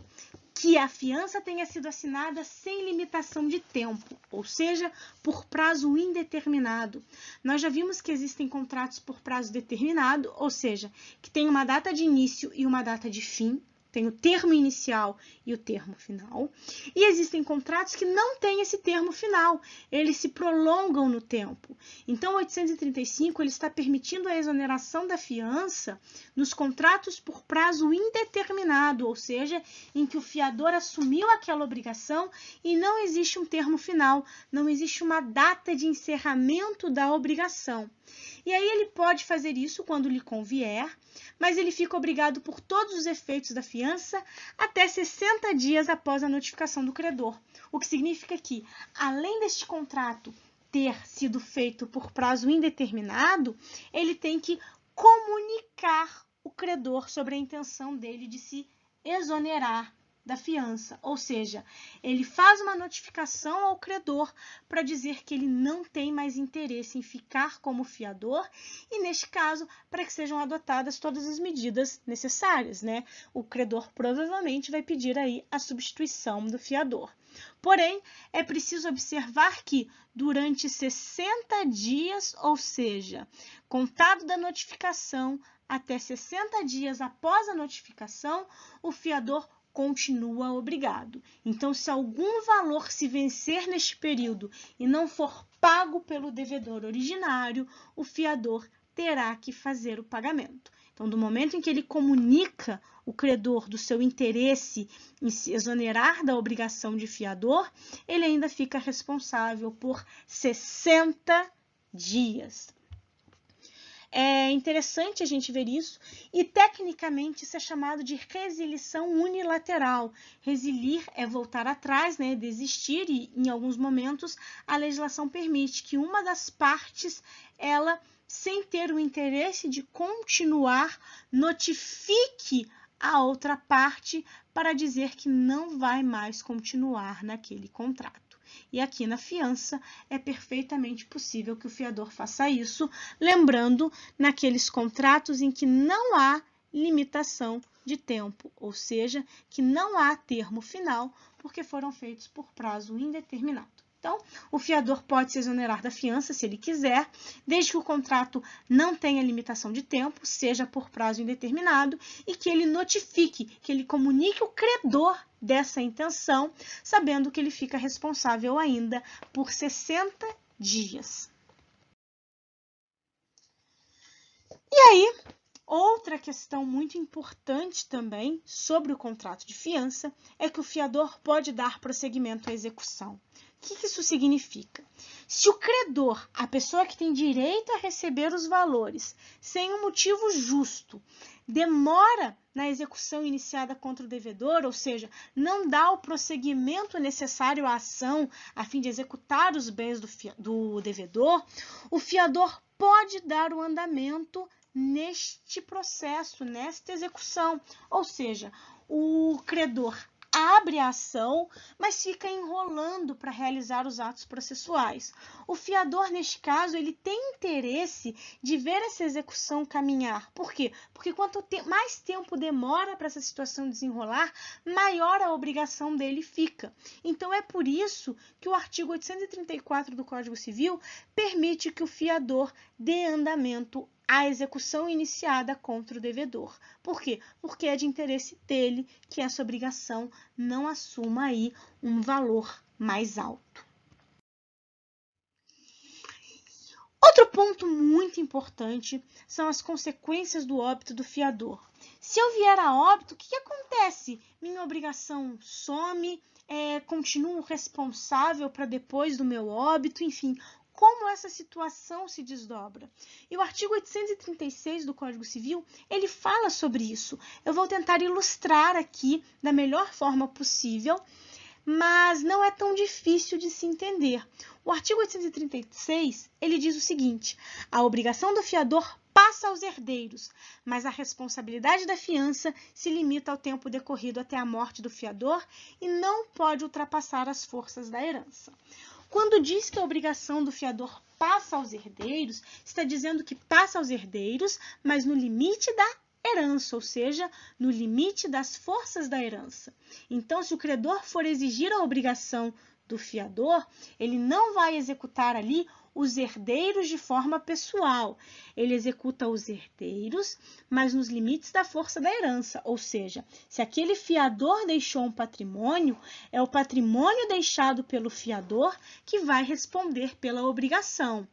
que a fiança tenha sido assinada sem limitação de tempo, ou seja, por prazo indeterminado. Nós já vimos que existem contratos por prazo determinado, ou seja, que tem uma data de início e uma data de fim, tem o termo inicial e o termo final, e existem contratos que não têm esse termo final, eles se prolongam no tempo. Então, o 835 ele está permitindo a exoneração da fiança nos contratos por prazo indeterminado, ou seja, em que o fiador assumiu aquela obrigação e não existe um termo final, não existe uma data de encerramento da obrigação. E aí ele pode fazer isso quando lhe convier, mas ele fica obrigado por todos os efeitos da fiança até 60 dias após a notificação do credor. O que significa que, além deste contrato ter sido feito por prazo indeterminado, ele tem que comunicar o credor sobre a intenção dele de se exonerar da fiança, ou seja, ele faz uma notificação ao credor para dizer que ele não tem mais interesse em ficar como fiador e, neste caso, para que sejam adotadas todas as medidas necessárias, né? O credor provavelmente vai pedir aí a substituição do fiador. Porém, é preciso observar que durante 60 dias, ou seja, contado da notificação até 60 dias após a notificação, o fiador continua obrigado. Então, se algum valor se vencer neste período e não for pago pelo devedor originário, o fiador terá que fazer o pagamento. Então, do momento em que ele comunica o credor do seu interesse em se exonerar da obrigação de fiador, ele ainda fica responsável por 60 dias. É interessante a gente ver isso e, tecnicamente, isso é chamado de resilição unilateral. Resilir é voltar atrás, né, desistir e, em alguns momentos, a legislação permite que uma das partes, ela, sem ter o interesse de continuar, notifique a outra parte para dizer que não vai mais continuar naquele contrato. E aqui na fiança é perfeitamente possível que o fiador faça isso, lembrando naqueles contratos em que não há limitação de tempo, ou seja, que não há termo final, porque foram feitos por prazo indeterminado. Então, o fiador pode se exonerar da fiança se ele quiser, desde que o contrato não tenha limitação de tempo, seja por prazo indeterminado, e que ele notifique, que ele comunique o credor dessa intenção, sabendo que ele fica responsável ainda por 60 dias. E aí, outra questão muito importante também sobre o contrato de fiança é que o fiador pode dar prosseguimento à execução. O que isso significa? Se o credor, a pessoa que tem direito a receber os valores, sem um motivo justo, demora na execução iniciada contra o devedor, ou seja, não dá o prosseguimento necessário à ação a fim de executar os bens do devedor, o fiador pode dar o andamento neste processo, nesta execução. Ou seja, o credor abre a ação, mas fica enrolando para realizar os atos processuais. O fiador, neste caso, ele tem interesse de ver essa execução caminhar. Por quê? Porque quanto mais tempo demora para essa situação desenrolar, maior a obrigação dele fica. Então, é por isso que o artigo 834 do Código Civil permite que o fiador dê andamento à execução iniciada contra o devedor. Por quê? Porque é de interesse dele que essa obrigação não assuma aí um valor mais alto. Outro ponto muito importante são as consequências do óbito do fiador. Se eu vier a óbito, o que acontece? Minha obrigação some, continuo responsável para depois do meu óbito, enfim, como essa situação se desdobra. E o artigo 836 do Código Civil, ele fala sobre isso. Eu vou tentar ilustrar aqui da melhor forma possível, mas não é tão difícil de se entender. O artigo 836, ele diz o seguinte: a obrigação do fiador passa aos herdeiros, mas a responsabilidade da fiança se limita ao tempo decorrido até a morte do fiador e não pode ultrapassar as forças da herança. Quando diz que a obrigação do fiador passa aos herdeiros, está dizendo que passa aos herdeiros, mas no limite da herança, ou seja, no limite das forças da herança. Então, se o credor for exigir a obrigação do fiador, ele não vai executar ali os herdeiros de forma pessoal. Ele executa os herdeiros, mas nos limites da força da herança. Ou seja, se aquele fiador deixou um patrimônio, é o patrimônio deixado pelo fiador que vai responder pela obrigação,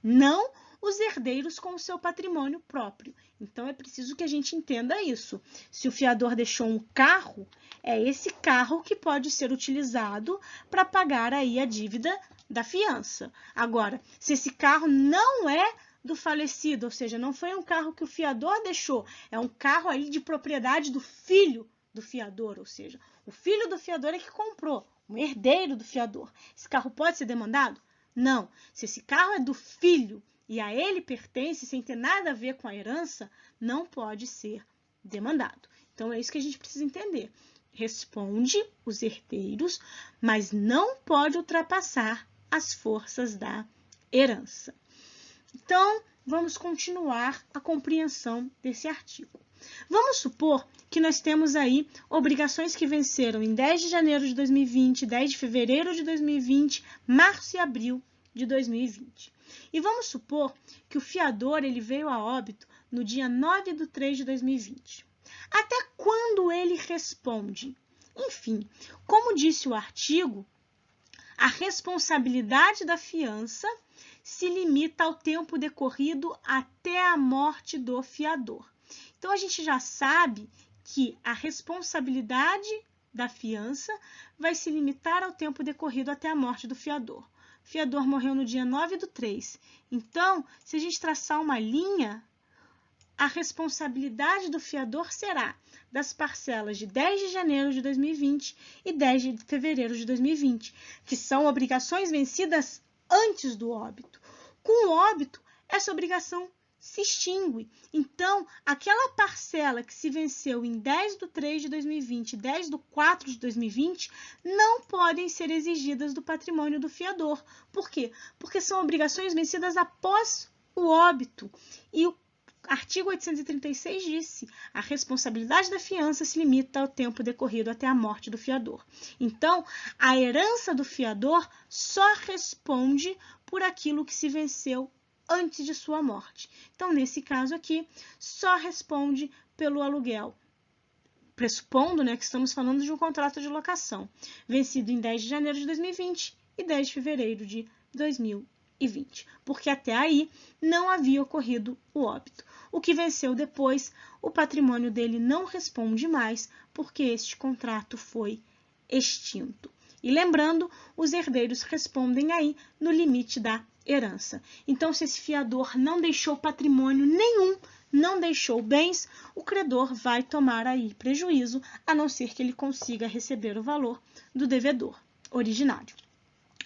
não os herdeiros com o seu patrimônio próprio. Então, é preciso que a gente entenda isso. Se o fiador deixou um carro, é esse carro que pode ser utilizado para pagar aí a dívida da fiança. Agora, se esse carro não é do falecido, ou seja, não foi um carro que o fiador deixou, é um carro aí de propriedade do filho do fiador, ou seja, o filho do fiador é que comprou, um herdeiro do fiador. Esse carro pode ser demandado? Não. Se esse carro é do filho e a ele pertence, sem ter nada a ver com a herança, não pode ser demandado. Então, é isso que a gente precisa entender. Responde os herdeiros, mas não pode ultrapassar as forças da herança. Então, vamos continuar a compreensão desse artigo. Vamos supor que nós temos aí obrigações que venceram em 10 de janeiro de 2020, 10 de fevereiro de 2020, março e abril de 2020. E vamos supor que o fiador ele veio a óbito no dia 9/3 de 2020. Até quando ele responde? Enfim, como disse o artigo, a responsabilidade da fiança se limita ao tempo decorrido até a morte do fiador. Então, a gente já sabe que a responsabilidade da fiança vai se limitar ao tempo decorrido até a morte do fiador. O fiador morreu no dia 9/3. Então, se a gente traçar uma linha, a responsabilidade do fiador será das parcelas de 10 de janeiro de 2020 e 10 de fevereiro de 2020, que são obrigações vencidas antes do óbito. Com o óbito, essa obrigação se extingue. Então, aquela parcela que se venceu em 10/3 de 2020 e 10/4 de 2020 não podem ser exigidas do patrimônio do fiador. Por quê? Porque são obrigações vencidas após o óbito. E o artigo 836 disse: a responsabilidade da fiança se limita ao tempo decorrido até a morte do fiador. Então, a herança do fiador só responde por aquilo que se venceu antes de sua morte. Então, nesse caso aqui, só responde pelo aluguel, pressupondo, que estamos falando de um contrato de locação, vencido em 10 de janeiro de 2020 e 10 de fevereiro de 2020, porque até aí não havia ocorrido o óbito. O que venceu depois, o patrimônio dele não responde mais, porque este contrato foi extinto. E lembrando, os herdeiros respondem aí no limite da herança. Então, se esse fiador não deixou patrimônio nenhum, não deixou bens, o credor vai tomar aí prejuízo, a não ser que ele consiga receber o valor do devedor originário.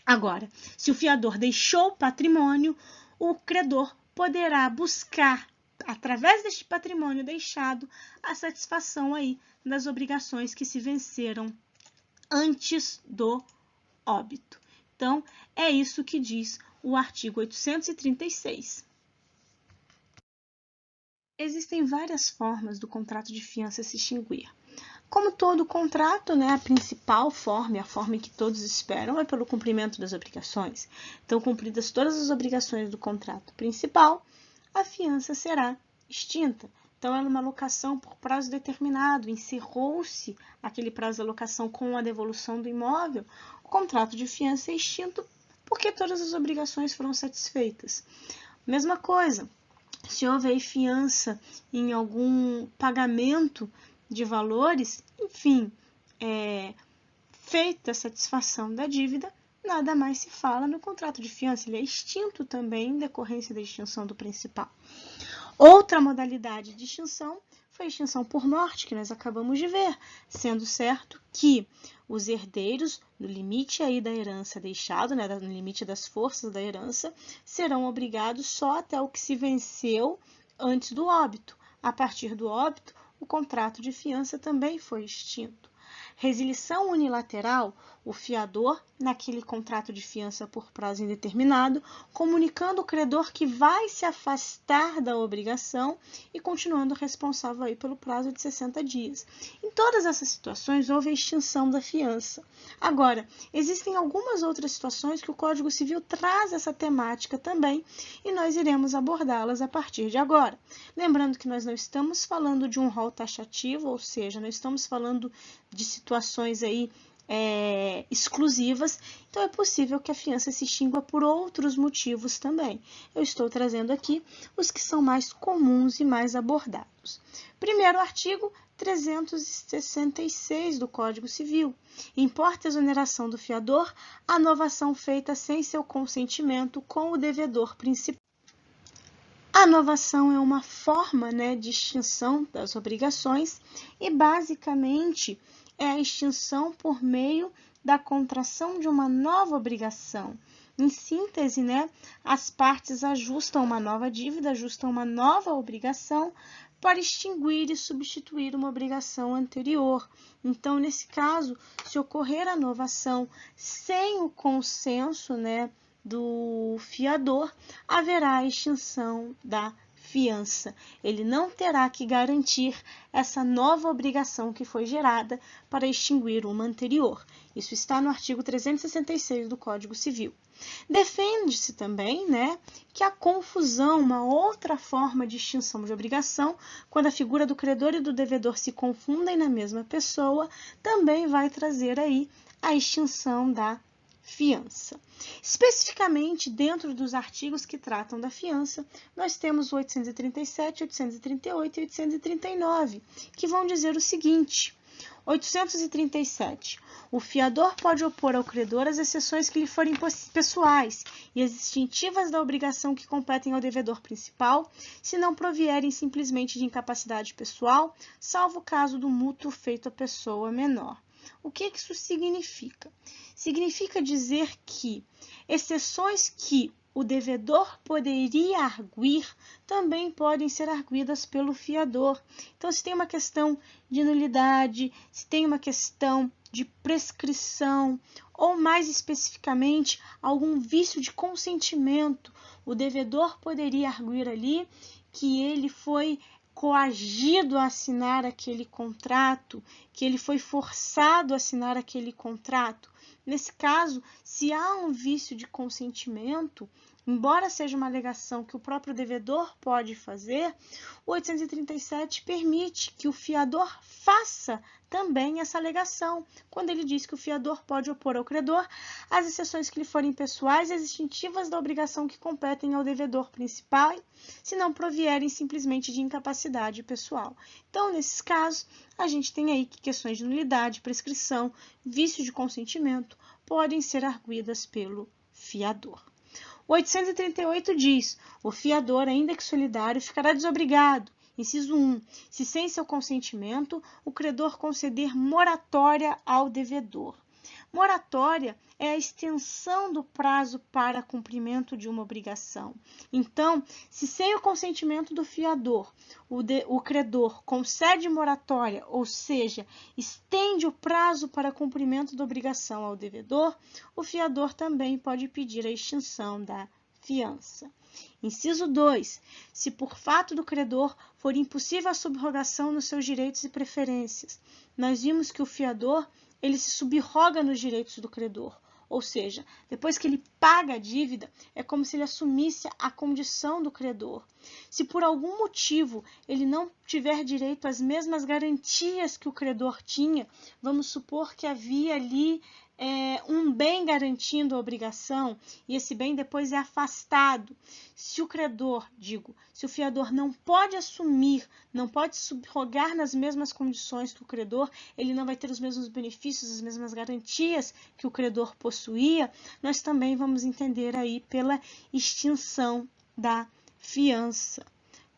Agora, se o fiador deixou patrimônio, o credor poderá buscar, através deste patrimônio deixado, a satisfação aí das obrigações que se venceram antes do óbito. Então, é isso que diz o artigo 836. Existem várias formas do contrato de fiança se extinguir. Como todo contrato, a principal forma, e a forma que todos esperam, é pelo cumprimento das obrigações. Então, cumpridas todas as obrigações do contrato principal, a fiança será extinta. Então, é uma locação por prazo determinado, encerrou-se aquele prazo de locação com a devolução do imóvel, o contrato de fiança é extinto porque todas as obrigações foram satisfeitas. Mesma coisa, se houver fiança em algum pagamento de valores, enfim, feita a satisfação da dívida, nada mais se fala no contrato de fiança, ele é extinto também em decorrência da extinção do principal. Outra modalidade de extinção foi a extinção por morte, que nós acabamos de ver, sendo certo que os herdeiros, no limite aí da herança deixado, no limite das forças da herança, serão obrigados só até o que se venceu antes do óbito. A partir do óbito, o contrato de fiança também foi extinto. Resilição unilateral, o fiador, naquele contrato de fiança por prazo indeterminado, comunicando ao credor que vai se afastar da obrigação e continuando responsável aí pelo prazo de 60 dias. Em todas essas situações, houve a extinção da fiança. Agora, existem algumas outras situações que o Código Civil traz essa temática também e nós iremos abordá-las a partir de agora. Lembrando que nós não estamos falando de um rol taxativo, ou seja, não estamos falando de situações aí exclusivas, então é possível que a fiança se extingua por outros motivos também. Eu estou trazendo aqui os que são mais comuns e mais abordados. Primeiro artigo 366 do Código Civil. Importa a exoneração do fiador a novação feita sem seu consentimento com o devedor principal. A novação é uma forma de extinção das obrigações e, basicamente, é a extinção por meio da contração de uma nova obrigação. Em síntese, as partes ajustam uma nova dívida, ajustam uma nova obrigação para extinguir e substituir uma obrigação anterior. Então, nesse caso, se ocorrer a novação sem o consenso, do fiador, haverá a extinção da fiança. Ele não terá que garantir essa nova obrigação que foi gerada para extinguir uma anterior. Isso está no artigo 366 do Código Civil. Defende-se também, que a confusão, uma outra forma de extinção de obrigação, quando a figura do credor e do devedor se confundem na mesma pessoa, também vai trazer aí a extinção da fiança. Especificamente, dentro dos artigos que tratam da fiança, nós temos o 837, 838 e 839, que vão dizer o seguinte: 837. O fiador pode opor ao credor as exceções que lhe forem pessoais e as extintivas da obrigação que competem ao devedor principal, se não provierem simplesmente de incapacidade pessoal, salvo o caso do mútuo feito à pessoa menor. O que isso significa? Significa dizer que exceções que o devedor poderia arguir também podem ser arguidas pelo fiador. Então, se tem uma questão de nulidade, se tem uma questão de prescrição, ou mais especificamente, algum vício de consentimento, o devedor poderia arguir ali que ele foi coagido a assinar aquele contrato, que ele foi forçado a assinar aquele contrato. Nesse caso, se há um vício de consentimento, embora seja uma alegação que o próprio devedor pode fazer, o 837 permite que o fiador faça também essa alegação, quando ele diz que o fiador pode opor ao credor as exceções que lhe forem pessoais e as extintivas da obrigação que competem ao devedor principal, se não provierem simplesmente de incapacidade pessoal. Então, nesses casos, a gente tem aí que questões de nulidade, prescrição, vício de consentimento podem ser arguidas pelo fiador. O 838 diz: o fiador, ainda que solidário, ficará desobrigado. Inciso 1. Se sem seu consentimento, o credor conceder moratória ao devedor. Moratória é a extensão do prazo para cumprimento de uma obrigação. Então, se sem o consentimento do fiador, o credor concede moratória, ou seja, estende o prazo para cumprimento da obrigação ao devedor, o fiador também pode pedir a extinção da fiança. Inciso 2. Se por fato do credor for impossível a subrogação nos seus direitos e preferências. Nós vimos que o fiador, ele se subroga nos direitos do credor, ou seja, depois que ele paga a dívida, é como se ele assumisse a condição do credor. Se por algum motivo ele não tiver direito às mesmas garantias que o credor tinha, vamos supor que havia ali um bem garantindo a obrigação e esse bem depois é afastado. Se o credor, se o fiador não pode assumir, não pode subrogar nas mesmas condições que o credor, ele não vai ter os mesmos benefícios, as mesmas garantias que o credor possuía, nós também vamos entender aí pela extinção da fiança.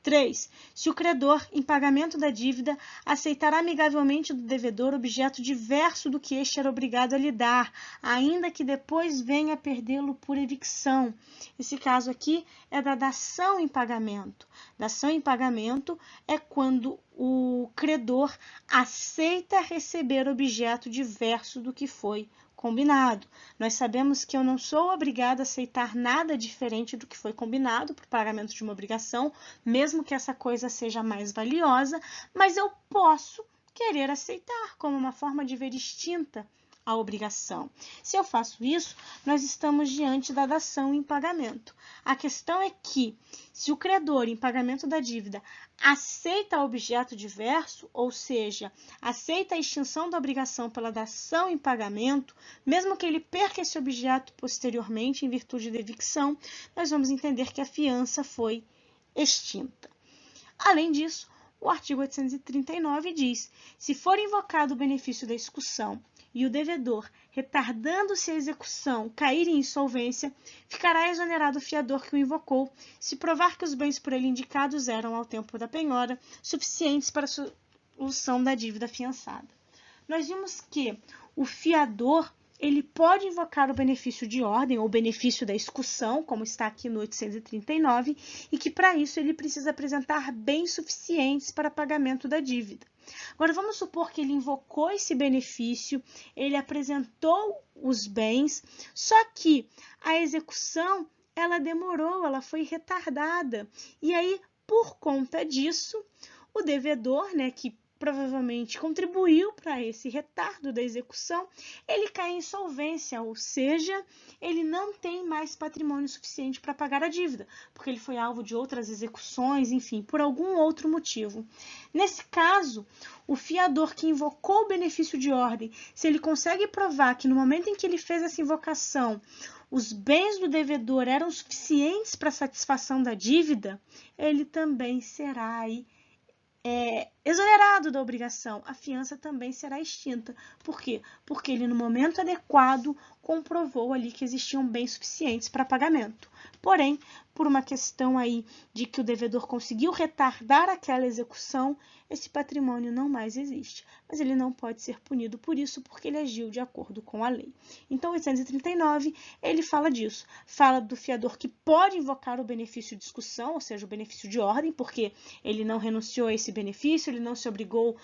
3. Se o credor, em pagamento da dívida, aceitar amigavelmente do devedor objeto diverso do que este era obrigado a lhe dar, ainda que depois venha a perdê-lo por evicção. Esse caso aqui é da dação em pagamento. Dação em pagamento é quando o credor aceita receber objeto diverso do que foi combinado. Nós sabemos que eu não sou obrigada a aceitar nada diferente do que foi combinado para o pagamento de uma obrigação, mesmo que essa coisa seja mais valiosa, mas eu posso querer aceitar como uma forma de ver extinta a obrigação. Se eu faço isso, nós estamos diante da dação em pagamento. A questão é que, se o credor, em pagamento da dívida, aceita objeto diverso, ou seja, aceita a extinção da obrigação pela dação em pagamento, mesmo que ele perca esse objeto posteriormente em virtude da evicção, nós vamos entender que a fiança foi extinta. Além disso, o artigo 839 diz: se for invocado o benefício da execução e o devedor, retardando-se a execução, cair em insolvência, ficará exonerado o fiador que o invocou, se provar que os bens por ele indicados eram, ao tempo da penhora, suficientes para a solução da dívida afiançada. Nós vimos que o fiador, ele pode invocar o benefício de ordem ou benefício da execução, como está aqui no 839, e que para isso ele precisa apresentar bens suficientes para pagamento da dívida. Agora, vamos supor que ele invocou esse benefício, ele apresentou os bens, só que a execução, ela demorou, ela foi retardada. E aí, por conta disso, o devedor, que provavelmente contribuiu para esse retardo da execução, ele cai em insolvência, ou seja, ele não tem mais patrimônio suficiente para pagar a dívida, porque ele foi alvo de outras execuções, enfim, por algum outro motivo. Nesse caso, o fiador que invocou o benefício de ordem, se ele consegue provar que no momento em que ele fez essa invocação, os bens do devedor eram suficientes para a satisfação da dívida, ele também será exonerado da obrigação. A fiança também será extinta. Por quê? Porque ele, no momento adequado, comprovou ali que existiam bens suficientes para pagamento. Porém, por uma questão aí de que o devedor conseguiu retardar aquela execução, esse patrimônio não mais existe. Mas ele não pode ser punido por isso, porque ele agiu de acordo com a lei. Então, o 839, ele fala disso. Fala do fiador que pode invocar o benefício de execução, ou seja, o benefício de ordem, porque ele não renunciou a esse benefício, ele não se obrigou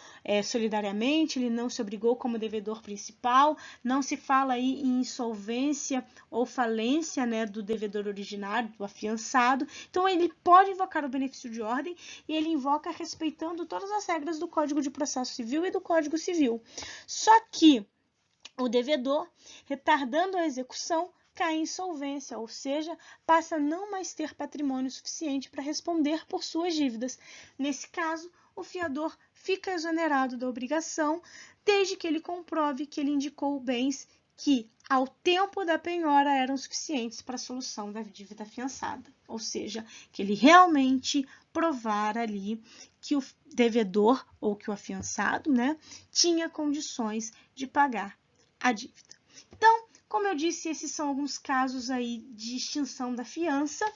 solidariamente, ele não se obrigou como devedor principal, não se fala aí em insolvência ou falência, do devedor originário, do afiançado. Então, ele pode invocar o benefício de ordem e ele invoca respeitando todas as regras do Código de Processo Civil e do Código Civil. Só que o devedor, retardando a execução, cai em insolvência, ou seja, passa a não mais ter patrimônio suficiente para responder por suas dívidas. Nesse caso, o fiador fica exonerado da obrigação, desde que ele comprove que ele indicou bens que, ao tempo da penhora, eram suficientes para a solução da dívida afiançada. Ou seja, que ele realmente provar ali que o devedor, ou que o afiançado, tinha condições de pagar a dívida. Então, como eu disse, esses são alguns casos aí de extinção da fiança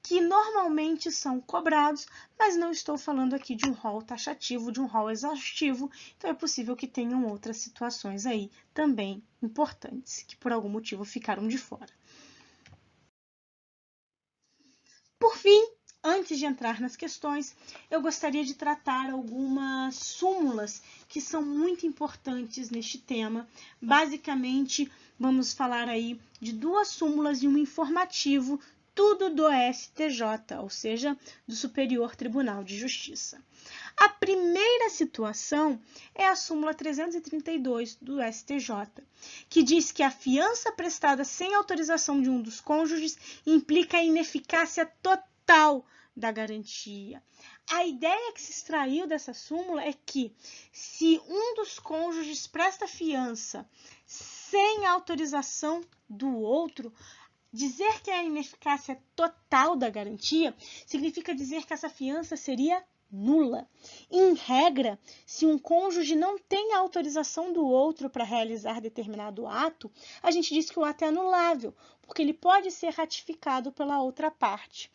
que normalmente são cobrados, mas não estou falando aqui de um rol taxativo, de um rol exaustivo, então é possível que tenham outras situações aí também importantes, que por algum motivo ficaram de fora. Por fim, antes de entrar nas questões, eu gostaria de tratar algumas súmulas que são muito importantes neste tema. Basicamente, vamos falar aí de 2 súmulas e um informativo, tudo do STJ, ou seja, do Superior Tribunal de Justiça. A primeira situação é a súmula 332 do STJ, que diz que a fiança prestada sem autorização de um dos cônjuges implica a ineficácia total da garantia. A ideia que se extraiu dessa súmula é que, se um dos cônjuges presta fiança sem autorização do outro, dizer que é a ineficácia total da garantia significa dizer que essa fiança seria nula. Em regra, se um cônjuge não tem a autorização do outro para realizar determinado ato, a gente diz que o ato é anulável, porque ele pode ser ratificado pela outra parte.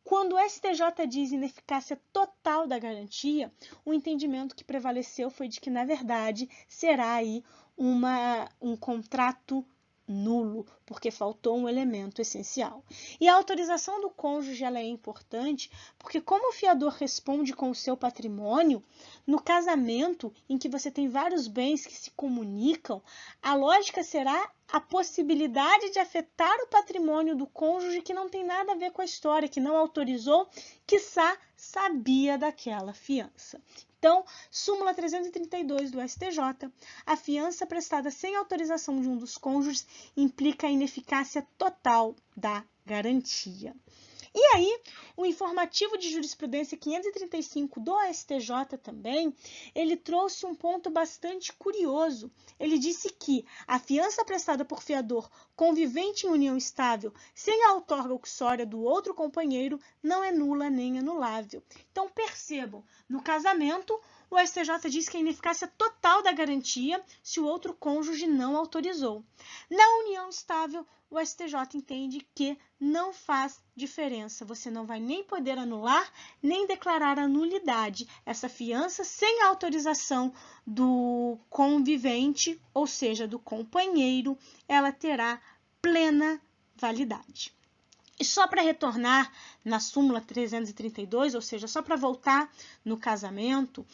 Quando o STJ diz ineficácia total da garantia, o entendimento que prevaleceu foi de que, na verdade, será aí um contrato nulo, porque faltou um elemento essencial. E a autorização do cônjuge ela é importante porque, como o fiador responde com o seu patrimônio, no casamento em que você tem vários bens que se comunicam, a lógica será a possibilidade de afetar o patrimônio do cônjuge que não tem nada a ver com a história, que não autorizou, quiçá sabia daquela fiança. Então, súmula 332 do STJ, a fiança prestada sem autorização de um dos cônjuges implica a ineficácia total da garantia. E aí, o informativo de jurisprudência 535 do STJ também, ele trouxe um ponto bastante curioso. Ele disse que a fiança prestada por fiador convivente em união estável, sem a outorga uxória do outro companheiro, não é nula nem anulável. Então, percebam, no casamento, o STJ diz que a ineficácia total da garantia se o outro cônjuge não autorizou. Na união estável, o STJ entende que não faz diferença. Você não vai nem poder anular, nem declarar a nulidade. Essa fiança, sem a autorização do convivente, ou seja, do companheiro, ela terá plena validade. E só para retornar na súmula 332, ou seja, só para voltar no casamento,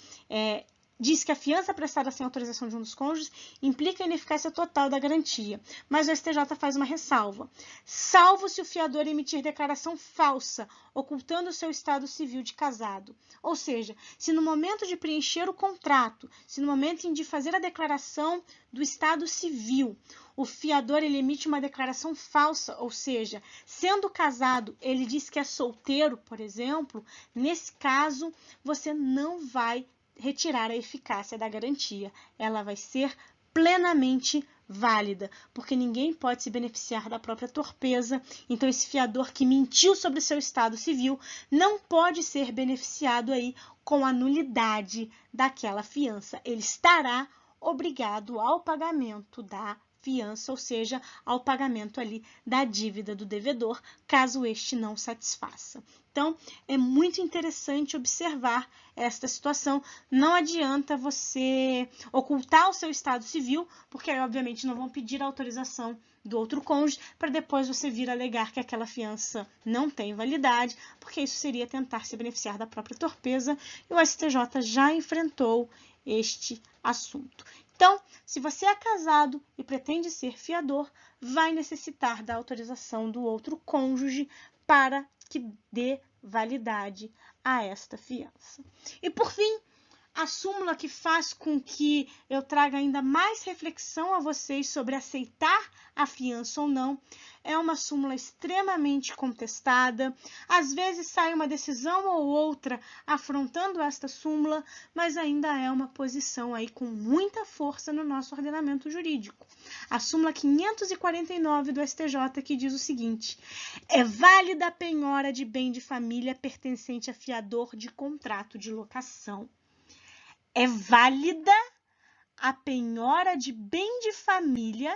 diz que a fiança prestada sem autorização de um dos cônjuges implica a ineficácia total da garantia, mas o STJ faz uma ressalva. Salvo se o fiador emitir declaração falsa, ocultando o seu estado civil de casado. Ou seja, se no momento de preencher o contrato, se no momento de fazer a declaração do estado civil, o fiador ele emite uma declaração falsa, ou seja, sendo casado, ele diz que é solteiro, por exemplo, nesse caso, você não vai retirar a eficácia da garantia. Ela vai ser plenamente válida, porque ninguém pode se beneficiar da própria torpeza. Então, esse fiador que mentiu sobre o seu estado civil não pode ser beneficiado aí com a nulidade daquela fiança. Ele estará obrigado ao pagamento da fiança, ou seja, ao pagamento ali da dívida do devedor, caso este não satisfaça. Então, é muito interessante observar esta situação. Não adianta você ocultar o seu estado civil, porque aí, obviamente, não vão pedir a autorização do outro cônjuge, para depois você vir alegar que aquela fiança não tem validade, porque isso seria tentar se beneficiar da própria torpeza, e o STJ já enfrentou este assunto. Então, se você é casado e pretende ser fiador, vai necessitar da autorização do outro cônjuge para que dê validade a esta fiança. E, por fim, a súmula que faz com que eu traga ainda mais reflexão a vocês sobre aceitar a fiança ou não, é uma súmula extremamente contestada. Às vezes sai uma decisão ou outra afrontando esta súmula, mas ainda é uma posição aí com muita força no nosso ordenamento jurídico. A súmula 549 do STJ, que diz o seguinte: é válida a penhora de bem de família pertencente a fiador de contrato de locação. É válida a penhora de bem de família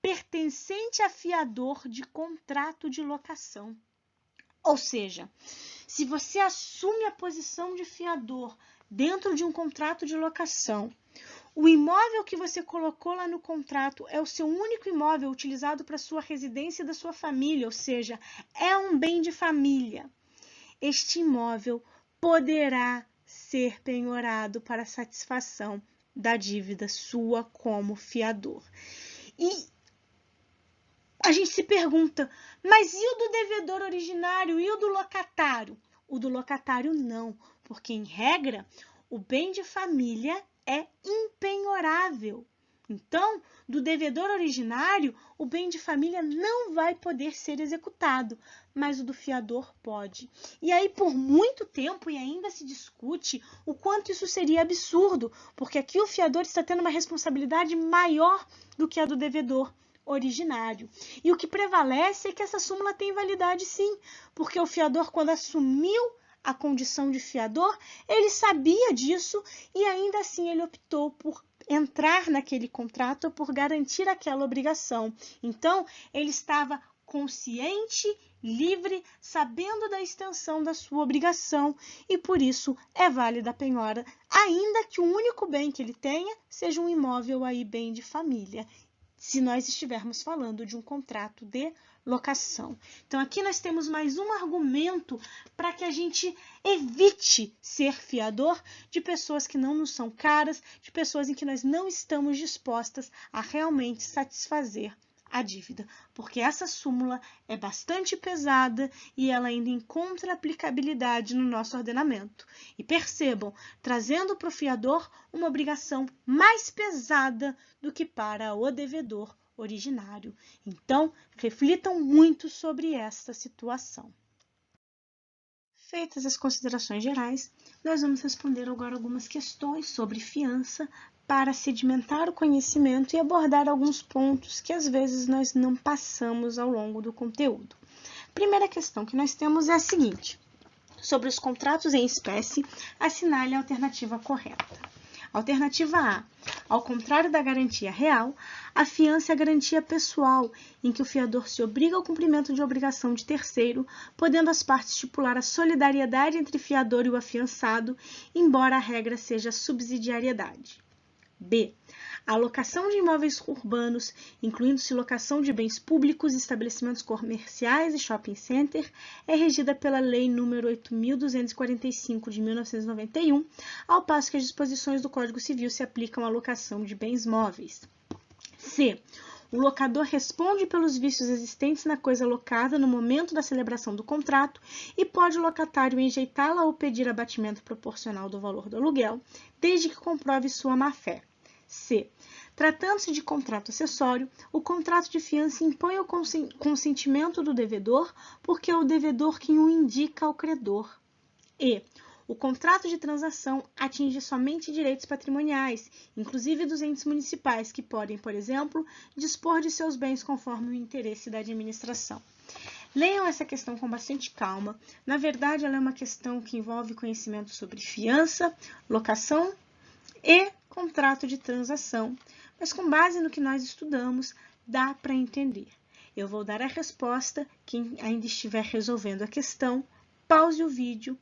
pertencente a fiador de contrato de locação. Ou seja, se você assume a posição de fiador dentro de um contrato de locação, o imóvel que você colocou lá no contrato é o seu único imóvel utilizado para sua residência e da sua família, ou seja, é um bem de família. Este imóvel poderá ser penhorado para satisfação da dívida sua como fiador. E a gente se pergunta, mas e o do devedor originário? E o do locatário? O do locatário não, porque em regra, o bem de família é impenhorável. Então, do devedor originário, o bem de família não vai poder ser executado, mas o do fiador pode. E aí, por muito tempo, e ainda se discute o quanto isso seria absurdo, porque aqui o fiador está tendo uma responsabilidade maior do que a do devedor originário. E o que prevalece é que essa súmula tem validade sim, porque o fiador, quando assumiu a condição de fiador, ele sabia disso e ainda assim ele optou por entrar naquele contrato por garantir aquela obrigação. Então, ele estava consciente, livre, sabendo da extensão da sua obrigação e por isso é válida a penhora, ainda que o único bem que ele tenha seja um imóvel aí bem de família, se nós estivermos falando de um contrato de locação. Então, aqui nós temos mais um argumento para que a gente evite ser fiador de pessoas que não nos são caras, de pessoas em que nós não estamos dispostas a realmente satisfazer a dívida, porque essa súmula é bastante pesada e ela ainda encontra aplicabilidade no nosso ordenamento. E percebam, trazendo para o fiador uma obrigação mais pesada do que para o devedor originário. Então, reflitam muito sobre esta situação. Feitas as considerações gerais, nós vamos responder agora algumas questões sobre fiança para sedimentar o conhecimento e abordar alguns pontos que às vezes nós não passamos ao longo do conteúdo. A primeira questão que nós temos é a seguinte: sobre os contratos em espécie, assinale a alternativa correta. Alternativa A. Ao contrário da garantia real, a fiança é a garantia pessoal, em que o fiador se obriga ao cumprimento de obrigação de terceiro, podendo as partes estipular a solidariedade entre fiador e o afiançado, embora a regra seja a subsidiariedade. B. A locação de imóveis urbanos, incluindo-se locação de bens públicos, estabelecimentos comerciais e shopping center, é regida pela Lei nº 8.245, de 1991, ao passo que as disposições do Código Civil se aplicam à locação de bens móveis. C. O locador responde pelos vícios existentes na coisa locada no momento da celebração do contrato e pode o locatário enjeitá-la ou pedir abatimento proporcional do valor do aluguel, desde que comprove sua má-fé. C. Tratando-se de contrato acessório, o contrato de fiança impõe o consentimento do devedor, porque é o devedor quem o indica ao credor. E. O contrato de transação atinge somente direitos patrimoniais, inclusive dos entes municipais, que podem, por exemplo, dispor de seus bens conforme o interesse da administração. Leiam essa questão com bastante calma. Na verdade, ela é uma questão que envolve conhecimento sobre fiança, locação e contrato de transação, mas com base no que nós estudamos, dá para entender. Eu vou dar a resposta, quem ainda estiver resolvendo a questão, pause o vídeo.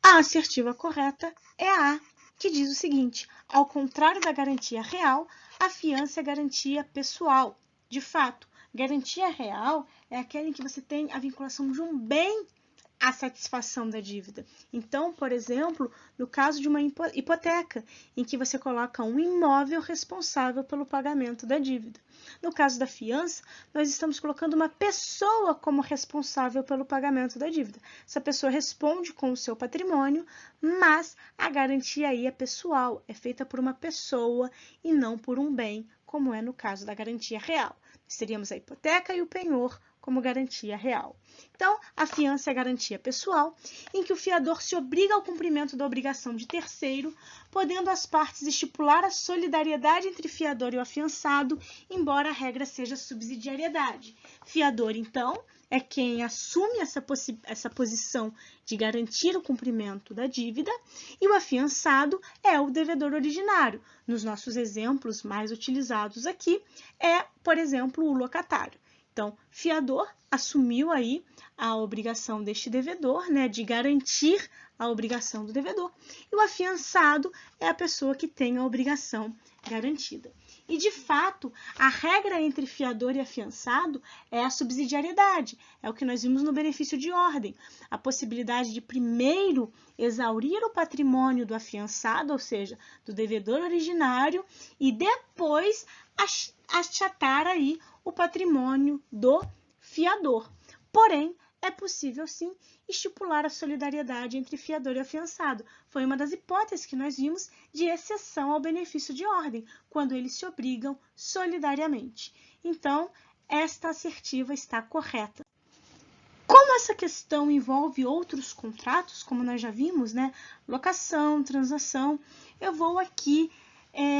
A assertiva correta é a A, que diz o seguinte: ao contrário da garantia real, a fiança é garantia pessoal. De fato, garantia real é aquela em que você tem a vinculação de um bem à satisfação da dívida. Então, por exemplo, no caso de uma hipoteca, em que você coloca um imóvel responsável pelo pagamento da dívida. No caso da fiança, nós estamos colocando uma pessoa como responsável pelo pagamento da dívida. Essa pessoa responde com o seu patrimônio, mas a garantia aí é pessoal, é feita por uma pessoa e não por um bem, como é no caso da garantia real. Teríamos a hipoteca e o penhor como garantia real. Então, a fiança é garantia pessoal, em que o fiador se obriga ao cumprimento da obrigação de terceiro, podendo as partes estipular a solidariedade entre fiador e o afiançado, embora a regra seja subsidiariedade. Fiador, então, é quem assume essa posição de garantir o cumprimento da dívida, e o afiançado é o devedor originário. Nos nossos exemplos mais utilizados aqui é, por exemplo, o locatário. Então, fiador assumiu aí a obrigação deste devedor, né, de garantir a obrigação do devedor, e o afiançado é a pessoa que tem a obrigação garantida. E, de fato, a regra entre fiador e afiançado é a subsidiariedade, é o que nós vimos no benefício de ordem, a possibilidade de primeiro exaurir o patrimônio do afiançado, ou seja, do devedor originário, e depois achatar aí o patrimônio do fiador. Porém, é possível, sim, estipular a solidariedade entre fiador e afiançado. Foi uma das hipóteses que nós vimos de exceção ao benefício de ordem, quando eles se obrigam solidariamente. Então, esta assertiva está correta. Como essa questão envolve outros contratos, como nós já vimos, né, locação, transação, eu vou aqui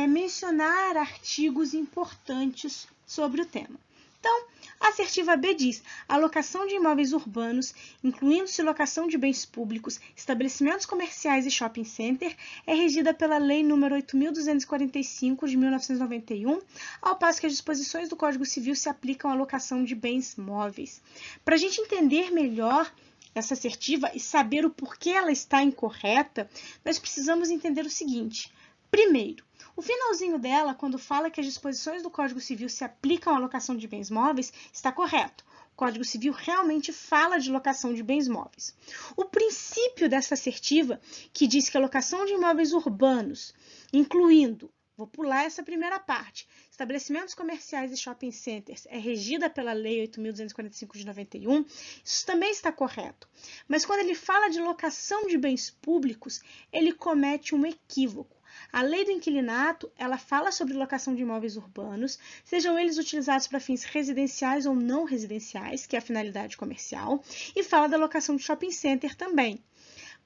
mencionar artigos importantes sobre o tema. Então, a assertiva B diz: a locação de imóveis urbanos, incluindo-se locação de bens públicos, estabelecimentos comerciais e shopping center, é regida pela Lei nº 8.245, de 1991, ao passo que as disposições do Código Civil se aplicam à locação de bens móveis. Para a gente entender melhor essa assertiva e saber o porquê ela está incorreta, nós precisamos entender o seguinte. Primeiro, o finalzinho dela, quando fala que as disposições do Código Civil se aplicam à locação de bens móveis, está correto. O Código Civil realmente fala de locação de bens móveis. O princípio dessa assertiva, que diz que a locação de imóveis urbanos, incluindo, vou pular essa primeira parte, estabelecimentos comerciais e shopping centers, é regida pela Lei 8.245 de 91, isso também está correto. Mas quando ele fala de locação de bens públicos, ele comete um equívoco. A lei do inquilinato, ela fala sobre locação de imóveis urbanos, sejam eles utilizados para fins residenciais ou não residenciais, que é a finalidade comercial, e fala da locação de shopping center também.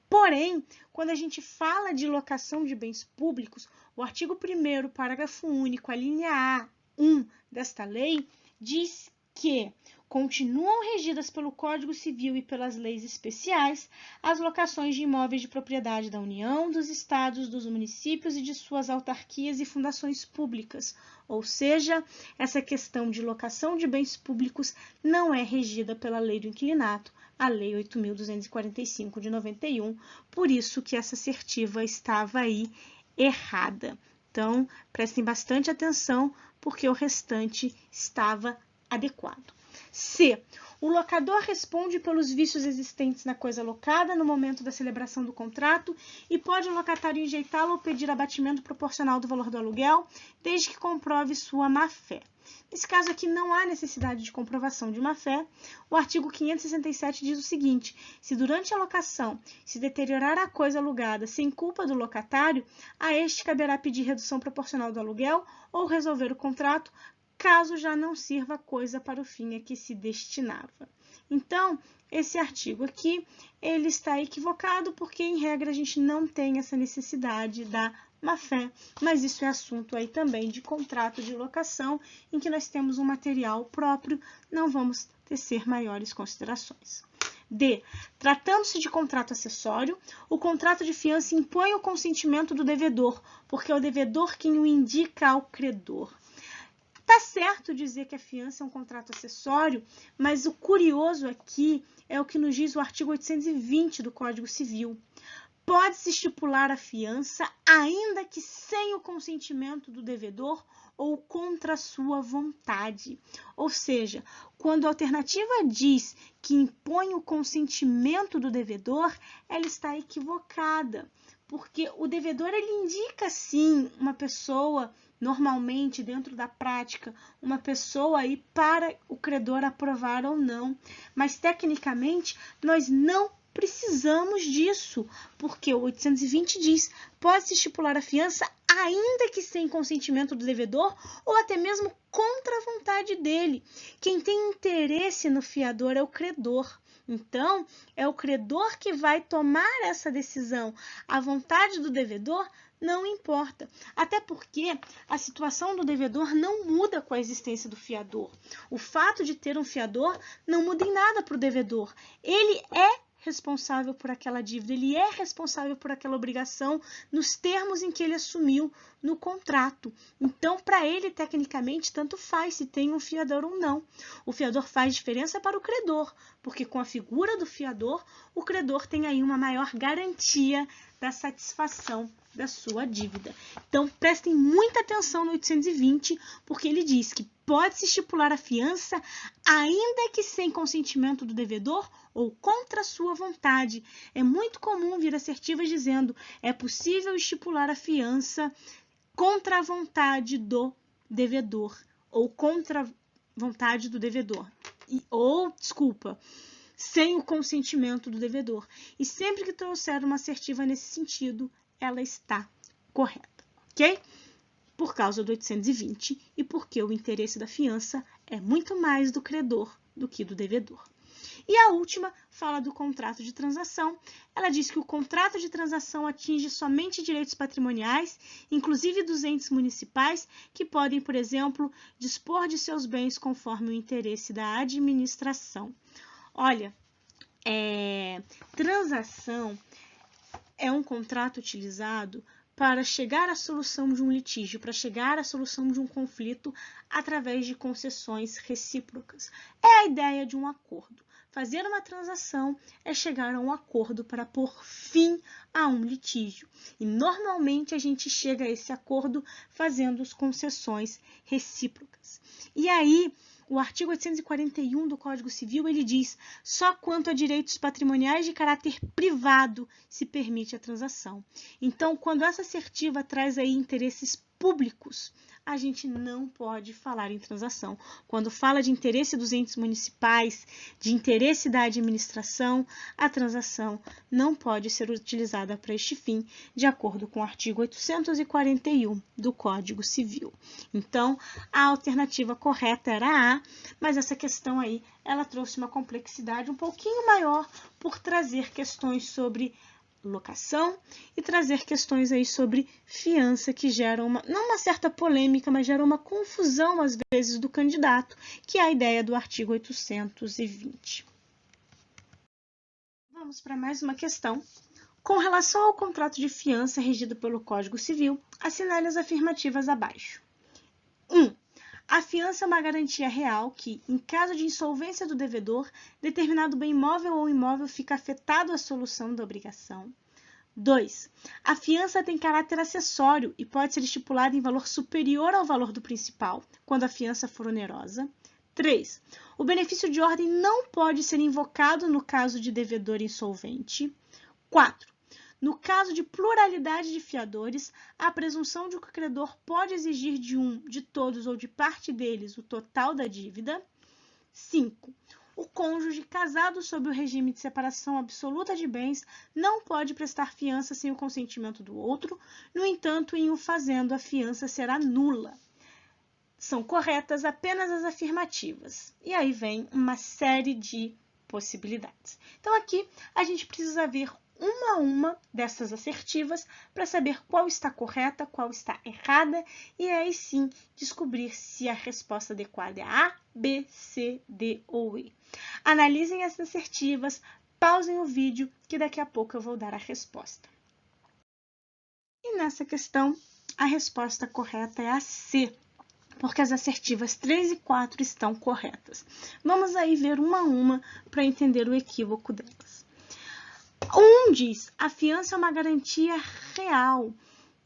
Porém, quando a gente fala de locação de bens públicos, o artigo 1º, parágrafo único, a linha A1 desta lei, diz que continuam regidas pelo Código Civil e pelas leis especiais as locações de imóveis de propriedade da União, dos Estados, dos municípios e de suas autarquias e fundações públicas. Ou seja, essa questão de locação de bens públicos não é regida pela Lei do Inquilinato, a Lei 8.245 de 91, por isso que essa assertiva estava aí errada. Então, prestem bastante atenção, porque o restante estava adequado. C. O locador responde pelos vícios existentes na coisa locada no momento da celebração do contrato e pode o locatário enjeitá-lo ou pedir abatimento proporcional do valor do aluguel, desde que comprove sua má-fé. Nesse caso aqui não há necessidade de comprovação de má-fé. O artigo 567 diz o seguinte: se durante a locação se deteriorar a coisa alugada sem culpa do locatário, a este caberá pedir redução proporcional do aluguel ou resolver o contrato, caso já não sirva a coisa para o fim a que se destinava. Então, esse artigo aqui, ele está equivocado, porque, em regra, a gente não tem essa necessidade da má-fé, mas isso é assunto aí também de contrato de locação, em que nós temos um material próprio, não vamos tecer maiores considerações. D. Tratando-se de contrato acessório, o contrato de fiança impõe o consentimento do devedor, porque é o devedor quem o indica ao credor. Tá certo dizer que a fiança é um contrato acessório, mas o curioso aqui é o que nos diz o artigo 820 do Código Civil. Pode-se estipular a fiança, ainda que sem o consentimento do devedor ou contra a sua vontade. Ou seja, quando a alternativa diz que impõe o consentimento do devedor, ela está equivocada, porque o devedor ele indica sim uma pessoa, normalmente dentro da prática, uma pessoa aí para o credor aprovar ou não, mas tecnicamente nós não precisamos disso, porque o 820 diz: pode-se estipular a fiança ainda que sem consentimento do devedor ou até mesmo contra a vontade dele. Quem tem interesse no fiador é o credor. Então, é o credor que vai tomar essa decisão. A vontade do devedor não importa, até porque a situação do devedor não muda com a existência do fiador. O fato de ter um fiador não muda em nada para o devedor. Ele é responsável por aquela dívida, ele é responsável por aquela obrigação nos termos em que ele assumiu no contrato. Então, para ele, tecnicamente, tanto faz se tem um fiador ou não. O fiador faz diferença para o credor, porque com a figura do fiador, o credor tem aí uma maior garantia da satisfação da sua dívida. Então, prestem muita atenção no 820, porque ele diz que pode-se estipular a fiança ainda que sem consentimento do devedor ou contra sua vontade. É muito comum vir assertivas dizendo: é possível estipular a fiança contra a vontade do devedor ou contra a vontade do devedor. Sem o consentimento do devedor. E sempre que trouxer uma assertiva nesse sentido, ela está correta, ok? Por causa do 820 e porque o interesse da fiança é muito mais do credor do que do devedor. E a última fala do contrato de transação. Ela diz que o contrato de transação atinge somente direitos patrimoniais, inclusive dos entes municipais, que podem, por exemplo, dispor de seus bens conforme o interesse da administração. Olha, transação é um contrato utilizado para chegar à solução de um litígio, para chegar à solução de um conflito através de concessões recíprocas. É a ideia de um acordo. Fazer uma transação é chegar a um acordo para pôr fim a um litígio. E normalmente a gente chega a esse acordo fazendo as concessões recíprocas. E aí, o artigo 841 do Código Civil, ele diz: só quanto a direitos patrimoniais de caráter privado se permite a transação. Então, quando essa assertiva traz aí interesses públicos, a gente não pode falar em transação. Quando fala de interesse dos entes municipais, de interesse da administração, a transação não pode ser utilizada para este fim, de acordo com o artigo 841 do Código Civil. Então, a alternativa correta era A, mas essa questão aí, ela trouxe uma complexidade um pouquinho maior por trazer questões sobre locação e trazer questões aí sobre fiança que geram não uma certa polêmica, mas geram uma confusão às vezes do candidato, que é a ideia do artigo 820. Vamos para mais uma questão. Com relação ao contrato de fiança regido pelo Código Civil, assinale as afirmativas abaixo. 1. A fiança é uma garantia real que, em caso de insolvência do devedor, determinado bem móvel ou imóvel fica afetado à solução da obrigação. 2. A fiança tem caráter acessório e pode ser estipulada em valor superior ao valor do principal, quando a fiança for onerosa. 3. O benefício de ordem não pode ser invocado no caso de devedor insolvente. 4. No caso de pluralidade de fiadores, a presunção de que o credor pode exigir de todos ou de parte deles o total da dívida. 5. O cônjuge casado sob o regime de separação absoluta de bens não pode prestar fiança sem o consentimento do outro, no entanto, em o fazendo, a fiança será nula. São corretas apenas as afirmativas. E aí vem uma série de possibilidades. Então, aqui a gente precisa ver uma a uma dessas assertivas para saber qual está correta, qual está errada e aí sim descobrir se a resposta adequada é A, B, C, D ou E. Analisem as assertivas, pausem o vídeo que daqui a pouco eu vou dar a resposta. E nessa questão, a resposta correta é a C, porque as assertivas 3 e 4 estão corretas. Vamos aí ver uma a uma para entender o equívoco delas. 1 diz: a fiança é uma garantia real,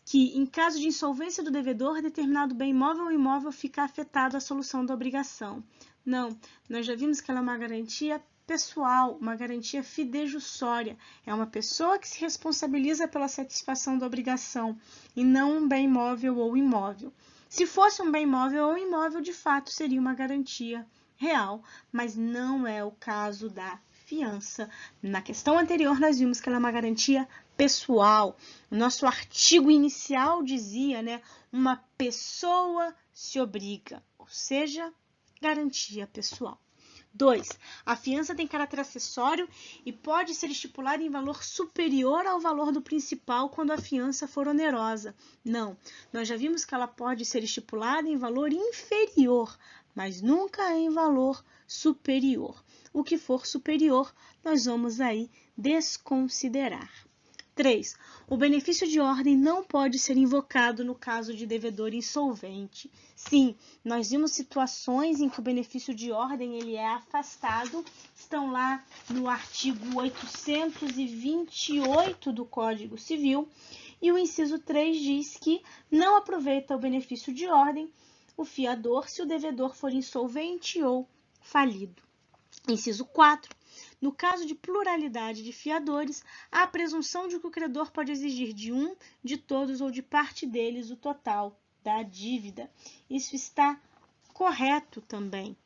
que, em caso de insolvência do devedor, determinado bem móvel ou imóvel fica afetado à solução da obrigação. Não, nós já vimos que ela é uma garantia pessoal, uma garantia fidejussória. É uma pessoa que se responsabiliza pela satisfação da obrigação e não um bem móvel ou imóvel. Se fosse um bem móvel ou imóvel, de fato, seria uma garantia real, mas não é o caso da fiança. Na questão anterior, nós vimos que ela é uma garantia pessoal. O nosso artigo inicial dizia, né, uma pessoa se obriga, ou seja, garantia pessoal. 2. A fiança tem caráter acessório e pode ser estipulada em valor superior ao valor do principal quando a fiança for onerosa. Não, nós já vimos que ela pode ser estipulada em valor inferior, mas nunca em valor superior. O que for superior, nós vamos aí desconsiderar. 3. O benefício de ordem não pode ser invocado no caso de devedor insolvente. Sim, nós vimos situações em que o benefício de ordem ele é afastado, estão lá no artigo 828 do Código Civil, e o inciso 3 diz que não aproveita o benefício de ordem o fiador se o devedor for insolvente ou falido. Inciso 4. No caso de pluralidade de fiadores, há a presunção de que o credor pode exigir de um, de todos ou de parte deles o total da dívida. Isso está correto também,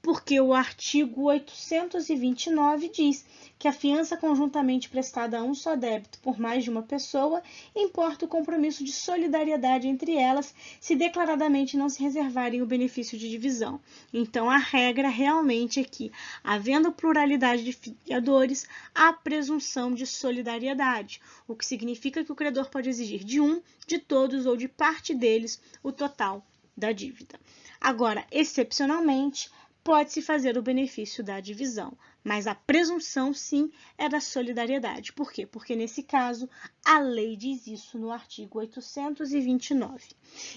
porque o artigo 829 diz que a fiança conjuntamente prestada a um só débito por mais de uma pessoa importa o compromisso de solidariedade entre elas se declaradamente não se reservarem o benefício de divisão. Então, a regra realmente é que, havendo pluralidade de fiadores, há presunção de solidariedade, o que significa que o credor pode exigir de um, de todos ou de parte deles o total da dívida. Agora, excepcionalmente, pode-se fazer o benefício da divisão, mas a presunção, sim, é da solidariedade. Por quê? Porque, nesse caso, a lei diz isso no artigo 829.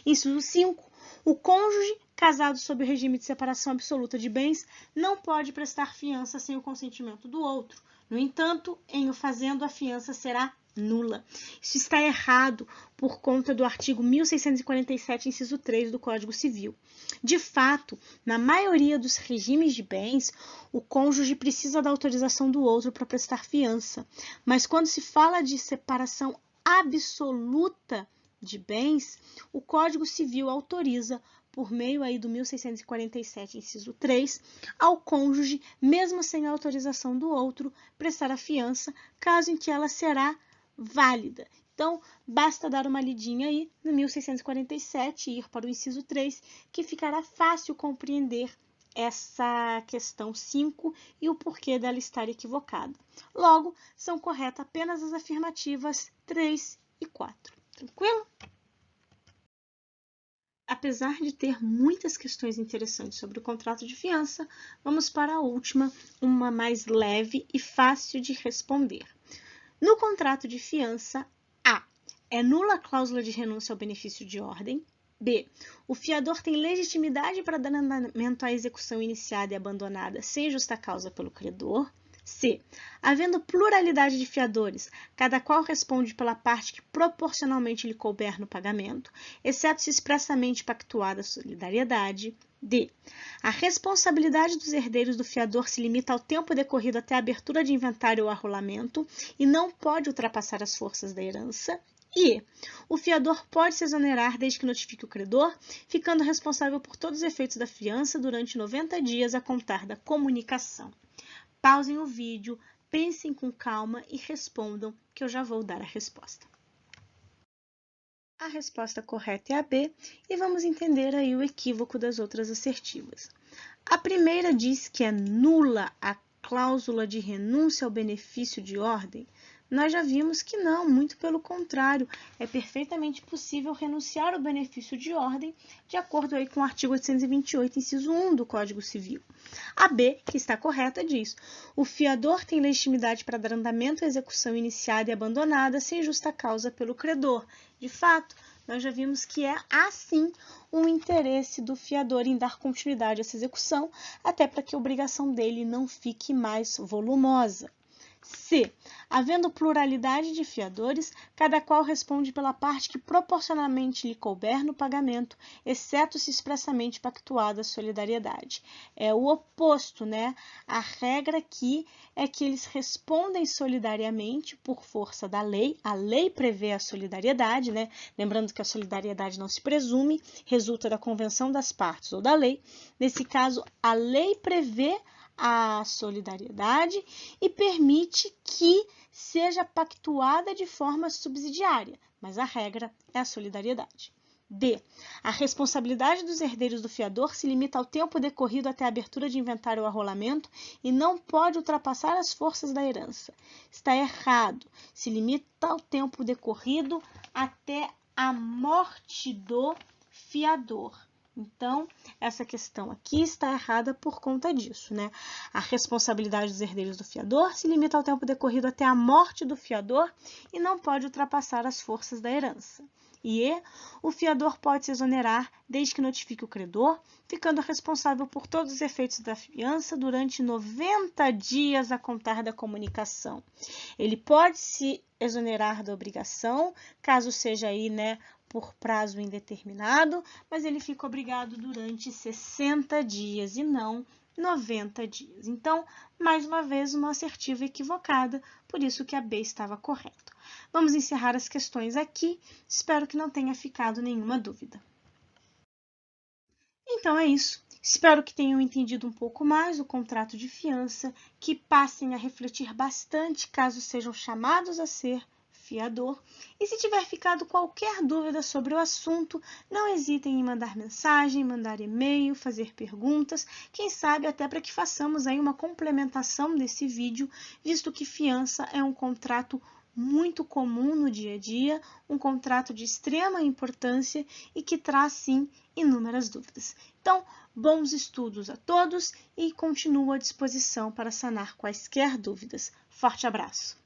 Inciso 5. O cônjuge casado sob o regime de separação absoluta de bens não pode prestar fiança sem o consentimento do outro. No entanto, em o fazendo, a fiança será nula. Isso está errado por conta do artigo 1647, inciso 3 do Código Civil. De fato, na maioria dos regimes de bens, o cônjuge precisa da autorização do outro para prestar fiança. Mas quando se fala de separação absoluta de bens, o Código Civil autoriza, por meio aí do 1647, inciso 3, ao cônjuge, mesmo sem a autorização do outro, prestar a fiança, caso em que ela será válida. Então, basta dar uma lidinha aí no 1647 e ir para o inciso 3, que ficará fácil compreender essa questão 5 e o porquê dela estar equivocada. Logo, são corretas apenas as afirmativas 3 e 4. Tranquilo? Apesar de ter muitas questões interessantes sobre o contrato de fiança, vamos para a última, uma mais leve e fácil de responder. No contrato de fiança, A. É nula a cláusula de renúncia ao benefício de ordem. B. O fiador tem legitimidade para dar andamento à execução iniciada e abandonada sem justa causa pelo credor. C. Havendo pluralidade de fiadores, cada qual responde pela parte que proporcionalmente lhe couber no pagamento, exceto se expressamente pactuada a solidariedade. D. A responsabilidade dos herdeiros do fiador se limita ao tempo decorrido até a abertura de inventário ou arrolamento e não pode ultrapassar as forças da herança. E o fiador pode se exonerar desde que notifique o credor, ficando responsável por todos os efeitos da fiança durante 90 dias a contar da comunicação. Pausem o vídeo, pensem com calma e respondam, que eu já vou dar a resposta. A resposta correta é a B, e vamos entender aí o equívoco das outras assertivas. A primeira diz que é nula a cláusula de renúncia ao benefício de ordem. Nós já vimos que não, muito pelo contrário, é perfeitamente possível renunciar ao benefício de ordem, de acordo aí com o artigo 828, inciso 1 do Código Civil. A B, que está correta, diz: o fiador tem legitimidade para dar andamento à execução iniciada e abandonada sem justa causa pelo credor. De fato, nós já vimos que é, assim, um interesse do fiador em dar continuidade a essa execução, até para que a obrigação dele não fique mais volumosa. C. Havendo pluralidade de fiadores, cada qual responde pela parte que proporcionalmente lhe couber no pagamento, exceto se expressamente pactuada a solidariedade. É o oposto, né? A regra aqui é que eles respondem solidariamente por força da lei. A lei prevê a solidariedade, né? Lembrando que a solidariedade não se presume, resulta da convenção das partes ou da lei. Nesse caso, a lei prevê a solidariedade e permite que seja pactuada de forma subsidiária, mas a regra é a solidariedade. D. A responsabilidade dos herdeiros do fiador se limita ao tempo decorrido até a abertura de inventário ou arrolamento e não pode ultrapassar as forças da herança. Está errado. Se limita ao tempo decorrido até a morte do fiador. Então, essa questão aqui está errada por conta disso, né? A responsabilidade dos herdeiros do fiador se limita ao tempo decorrido até a morte do fiador e não pode ultrapassar as forças da herança. E o fiador pode se exonerar desde que notifique o credor, ficando responsável por todos os efeitos da fiança durante 90 dias a contar da comunicação. Ele pode se exonerar da obrigação, caso seja aí, né, por prazo indeterminado, mas ele fica obrigado durante 60 dias e não 90 dias. Então, mais uma vez, uma assertiva equivocada, por isso que a B estava correta. Vamos encerrar as questões aqui, espero que não tenha ficado nenhuma dúvida. Então é isso. Espero que tenham entendido um pouco mais o contrato de fiança, que passem a refletir bastante caso sejam chamados a ser fiador. E se tiver ficado qualquer dúvida sobre o assunto, não hesitem em mandar mensagem, mandar e-mail, fazer perguntas, quem sabe até para que façamos aí uma complementação desse vídeo, visto que fiança é um contrato muito comum no dia a dia, um contrato de extrema importância e que traz, sim, inúmeras dúvidas. Então, bons estudos a todos e continuo à disposição para sanar quaisquer dúvidas. Forte abraço!